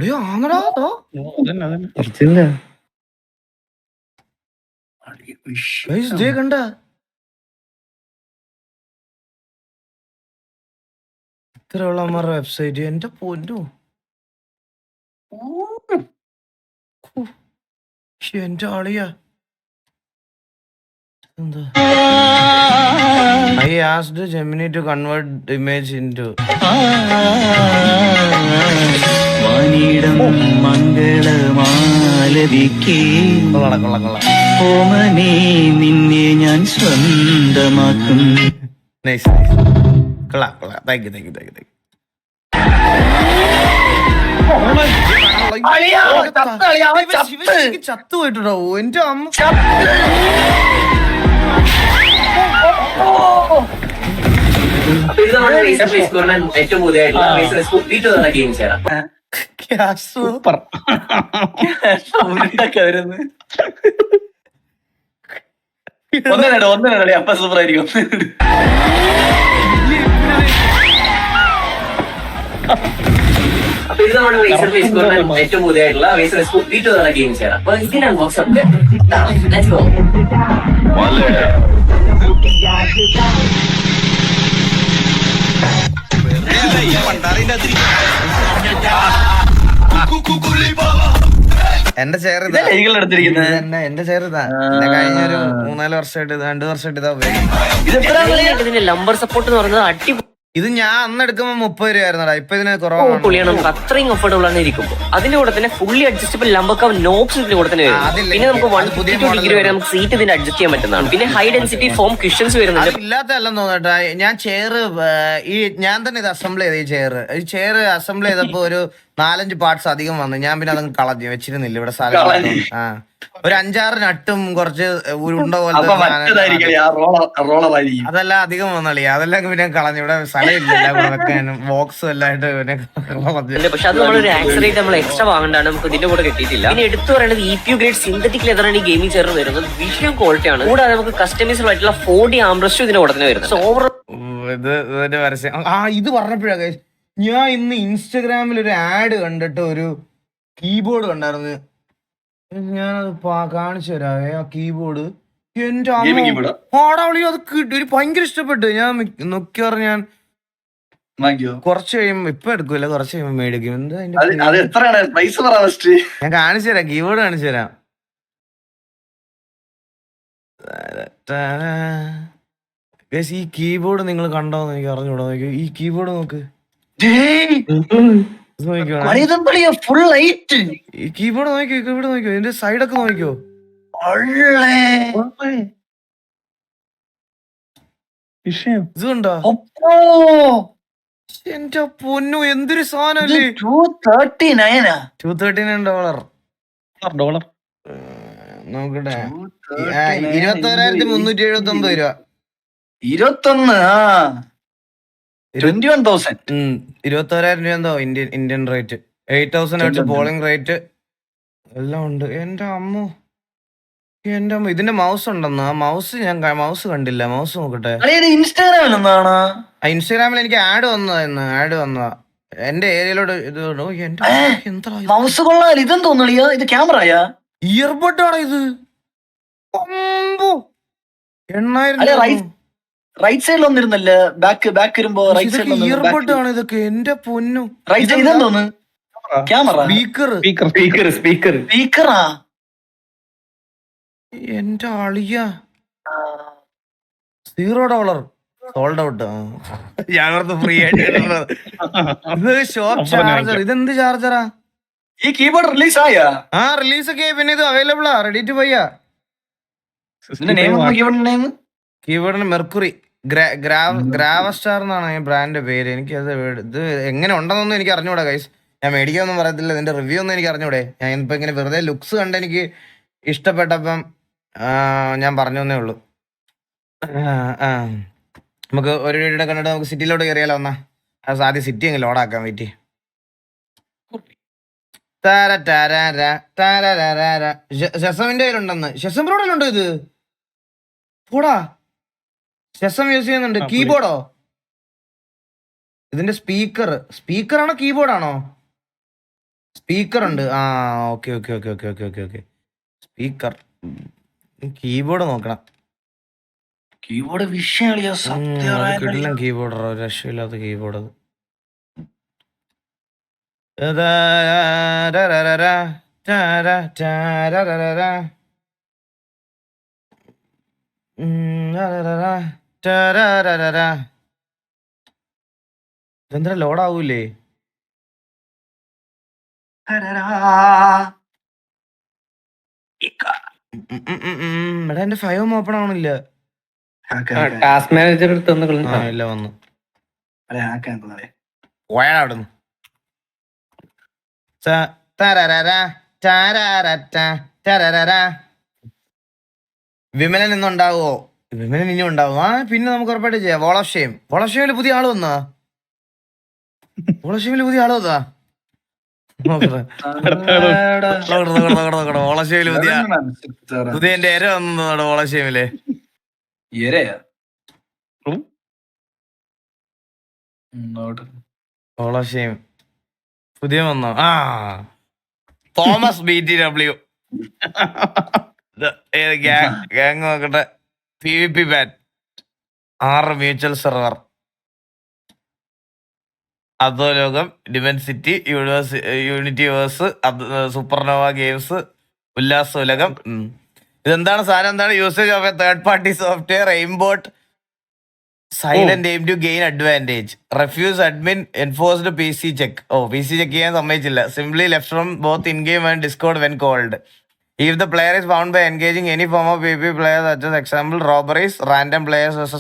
കണ്ട ഇത്രയുള്ളമാരുടെ വെബ്സൈറ്റ്. എന്റെ പൊന്നു, എന്റെ ആളിയാ. എന്താ? I asked Gemini to convert image into നിന്നെ ഞാൻ സ്വന്തമാക്കും. Nice. കൊള്ളാം. Thank you. ചത്തു പോയിട്ടുണ്ടോ? എന്റെ അമ്മ. സൂപ്പർ. ഒന്നരടി അപ്പൊ സൂപ്പർ ആയിരിക്കും. അപ്പൊ ഇത് നമ്മുടെ ഏറ്റവും പുതിയതായിട്ടുള്ള ഗെയിം ചെയ്യാം. അപ്പൊ ഇതിന് അൺബോക്സ് എന്റെ ചെയർ എന്റെ ചെയർ ഇതാ. കഴിഞ്ഞൊരു 3-4 വർഷമായിട്ട് 2 വർഷമായിട്ട് ഇതാ ഉപയോഗിക്കും. ഇതിന്റെ ലംബർ സപ്പോർട്ട് എന്ന് പറയുന്നത് അടിപൊളി. ഇത് ഞാൻ അന്ന് എടുക്കുമ്പോ 30 രൂപയായിരുന്നടാ. ഇപ്പൊ ഇതിന് കുറവാണ്. നമുക്ക് അത്രയും കംഫർട്ടബിൾ ആണ് ഇരിക്കുമ്പോൾ. അതിന്റെ കൂടെ തന്നെ ഫുള്ളി അഡ്ജസ്റ്റബിൾ ലംബർ കവർ നോബ്സ് ഇതിന്റെ കൂടെ തന്നെ വരും. പിന്നെ നമുക്ക് 152 ഡിഗ്രി വരെ നമുക്ക് സീറ്റ് ഇതിന് അഡ്ജസ്റ്റ് ചെയ്യാൻ പറ്റുന്നതാണ്. പിന്നെ ഹൈ ഡെൻസിറ്റി ഫോം ക്വിഷൻസ് വരുന്നുണ്ട്. ഇല്ലാത്തല്ലെന്ന് തോന്നട്ടാ. ഞാൻ ചെയർ ഞാൻ തന്നെ ഇത് അസംബിൾ ചെയ്ത ഈ ചെയർ അസംബിൾ ചെയ്തപ്പോ ഒരു 4-5 പാർട്സ് അധികം വന്നു. ഞാൻ പിന്നെ അതങ്ങ് കളഞ്ഞു വെച്ചിരുന്നില്ല ഇവിടെ സ്ഥലം. ഒരു 5-6 നട്ടും കുറച്ച് ഉരുണ്ട പോലത്തെ അതെല്ലാം അധികം വന്നളി. അതെല്ലാം പിന്നെ കളഞ്ഞു. ഇവിടെ സ്ഥലമില്ല വെക്കാനും ബോക്സും എല്ലായിട്ട് പിന്നെ കളഞ്ഞു. പക്ഷെ അത് നമ്മളൊരു ആക്സറേറ്റ് നമ്മൾ എക്സ്ട്രാ വാങ്ങണ്ടാണ്. നമുക്ക് ഇതിന്റെ കൂടെ കിട്ടിയിട്ടില്ല. പിന്നെ എടുത്തു പറയുന്നത് EPU ഗ്രേഡ് സിന്തറ്റിക് ലെതറാണ് ഈ ഗെയിമിംഗ് ചെയർ വരുന്നത്. വിഷയം ക്വാളിറ്റി ആണ്. കൂടാതെ നമുക്ക് കസ്റ്റമൈസ്ഡ് ആയിട്ടുള്ള 4D ആംബ്രസ്റ്റും ഇതിന്റെ കൂടെ തന്നെ വരുന്നത്. ഓവർ ഇതിന്റെ പരസ്യം ഇത് പറഞ്ഞപ്പോഴാ ഞാൻ ഇന്ന് ഇൻസ്റ്റഗ്രാമിൽ ഒരു ആഡ് കണ്ടിട്ട് ഒരു കീബോർഡ് കണ്ടായിരുന്നു. ഞാനത് കാണിച്ചു തരാവേ. ആ കീബോർഡ് എന്റെ ആടാവളി അത് കിട്ടി. ഒരു ഭയങ്കര ഇഷ്ടപ്പെട്ടു. ഞാൻ നോക്കിയാറ് ഞാൻ കുറച്ച് കഴിയുമ്പോ ഇപ്പൊ എടുക്കൂല, കുറച്ച് കഴിയുമ്പോ മേടിക്കും. എന്താ ഞാൻ കാണിച്ചു തരാം. കീബോർഡ് കാണിച്ചു തരാം. ഈ കീബോർഡ് നിങ്ങൾ കണ്ടോന്ന് എനിക്ക് അറിഞ്ഞൂടാ. ഈ കീബോർഡ് നോക്ക്. ഈ കീബോർഡ് നോക്കിയോ. കീബോർഡ് നോക്കിയോ. ഇതിന്റെ സൈഡൊക്കെ നോക്കിയോ. ഇതുണ്ടോ എന്റെ പൊന്നു. എന്തൊരു സാധനല്ലേ. $239 നോക്കട്ടെ. 21,379 രൂപ. 21,000 രൂപ എന്തോ ഇന്ത്യൻ റേറ്റ്. 8,000 പോളിംഗ് റേറ്റ് എല്ലാം ഉണ്ട്. എന്റെ അമ്മ ഇതിന്റെ മൗസ് ഉണ്ടെന്ന്. ആ മൗസ് ഞാൻ മൗസ് കണ്ടില്ല. മൗസ് നോക്കട്ടെ. ഇൻസ്റ്റാഗ്രാമിൽ എനിക്ക് ആഡ് വന്നതാ എന്റെ ഏരിയയിലോട്ട്. ഇത് എന്താ മൗസ് കൊള്ളാം. ഇതെന്ന് തോന്നിയ ഇത് ക്യാമറയാ ഇയർബഡ് ആണോ ഇത്? 8,000 റൈറ്റ് സൈഡിൽ ഒന്നിരുന്നല്ലേ. ബാക്ക് വരുമ്പോ റൈറ്റ് സൈഡിൽ ഇയർബഡ് ആണ് ഇതൊക്കെ. എന്റെ പൊന്നു. റൈറ്റ് സൈഡ് ഇതെന്തോന്ന്? ക്യാമറ സ്പീക്കറാ. എന്റെ അളിയ $0 സോൾഡ് ഔട്ട്. ഞാൻ ഫ്രീ ആയിട്ട് ഇത് ഷോപ്പ് ചാർജർ. ഇതെന്ത് ചാർജറാ? ഈ കീബോർഡ് റിലീസ് ആയാ? റിലീസ് ഒക്കെ. പിന്നെ ഇത് അവൈലബിളാ. Ready to buy. കീബോർഡിന് മെർക്കുറി ഗ്രാവസ്റ്റാർ എന്നാണ് ഈ ബ്രാൻഡിന്റെ പേര്. എനിക്ക് അത് ഇത് എങ്ങനെ ഉണ്ടെന്നൊന്നും എനിക്ക് അറിഞ്ഞൂടാ ഗൈസ്. ഞാൻ മേടിക്കാനൊന്നും പറയത്തില്ല. ഇതിന്റെ റിവ്യൂ ഒന്നും എനിക്ക് അറിഞ്ഞൂടെ. ഞാൻ ഇപ്പൊ ഇങ്ങനെ വെറുതെ ലുക്സ് കണ്ട് എനിക്ക് ഇഷ്ടപ്പെട്ടപ്പം ഞാൻ പറഞ്ഞു തന്നേ ഉള്ളൂ. നമുക്ക് ഒരു വീഡിയോ കണ്ടിട്ട് നമുക്ക് സിറ്റിയിലോട്ട് കയറിയാലോ. എന്നാ ആദ്യം സിറ്റി അങ്ങ് ലോഡാക്കാൻ പറ്റി. ഷെസമിന്റെ കയ്യിലുണ്ടെന്ന്. ഷെസം ബ്രോഡിലുണ്ടോ ഇത്? കൂടാ ഷെസം യൂസ് ചെയ്യുന്നുണ്ട്. കീബോർഡോ? ഇതിന്റെ സ്പീക്കറാണോ കീബോർഡാണോ? സ്പീക്കർ ഉണ്ട്. ഓക്കെ. സ്പീക്കർ. കീബോർഡ് നോക്കണം. കീബോർഡ് വിഷയമില്ല. കീബോർഡ് ഒരു രക്ഷയില്ലാത്ത കീബോർഡ്. ഇതെന്താ ലോഡാവൂലേ? എടാ എന്റെ 5 ഓപ്പൺ ആവണില്ല. ടാസ്ക് മാനേജർ ഇല്ല വന്നു. അവിടുന്ന് വിമലൻ ഇന്നുണ്ടാവോ? വിമലൻ ഇനി ഉണ്ടാവും. പിന്നെ നമുക്ക് ഉറപ്പായിട്ട് ചെയ്യാം. വോൾ ഓഫ് ഷെയിമില് പുതിയ ആള് വന്നാ. ഓളശേമില് പുതിയ എന്റെ എര വന്നു ഓളശേമില്. ഓളശേം പുതിയ വന്നോ? ആ തോമസ് BTW ഗാങ് നോക്കട്ടെ. PVP ബാറ്റ് 6 മ്യൂച്വൽ സെർവർ, അധോലോകം, dimensity, unity verse, supernova games, ഉല്ലാസ ഉലകം. ഇതെന്താണ് സാധനം? എന്താണ്? Usage of a third party software, aimbot, silent aim to gain advantage, refuse admin, enforced PC check. PC check ചെയ്യാൻ സമ്മതിച്ചില്ല. Simply left from both in game and discord when called. If the player is found by engaging any form of PvP players, such as example robberies, random players versus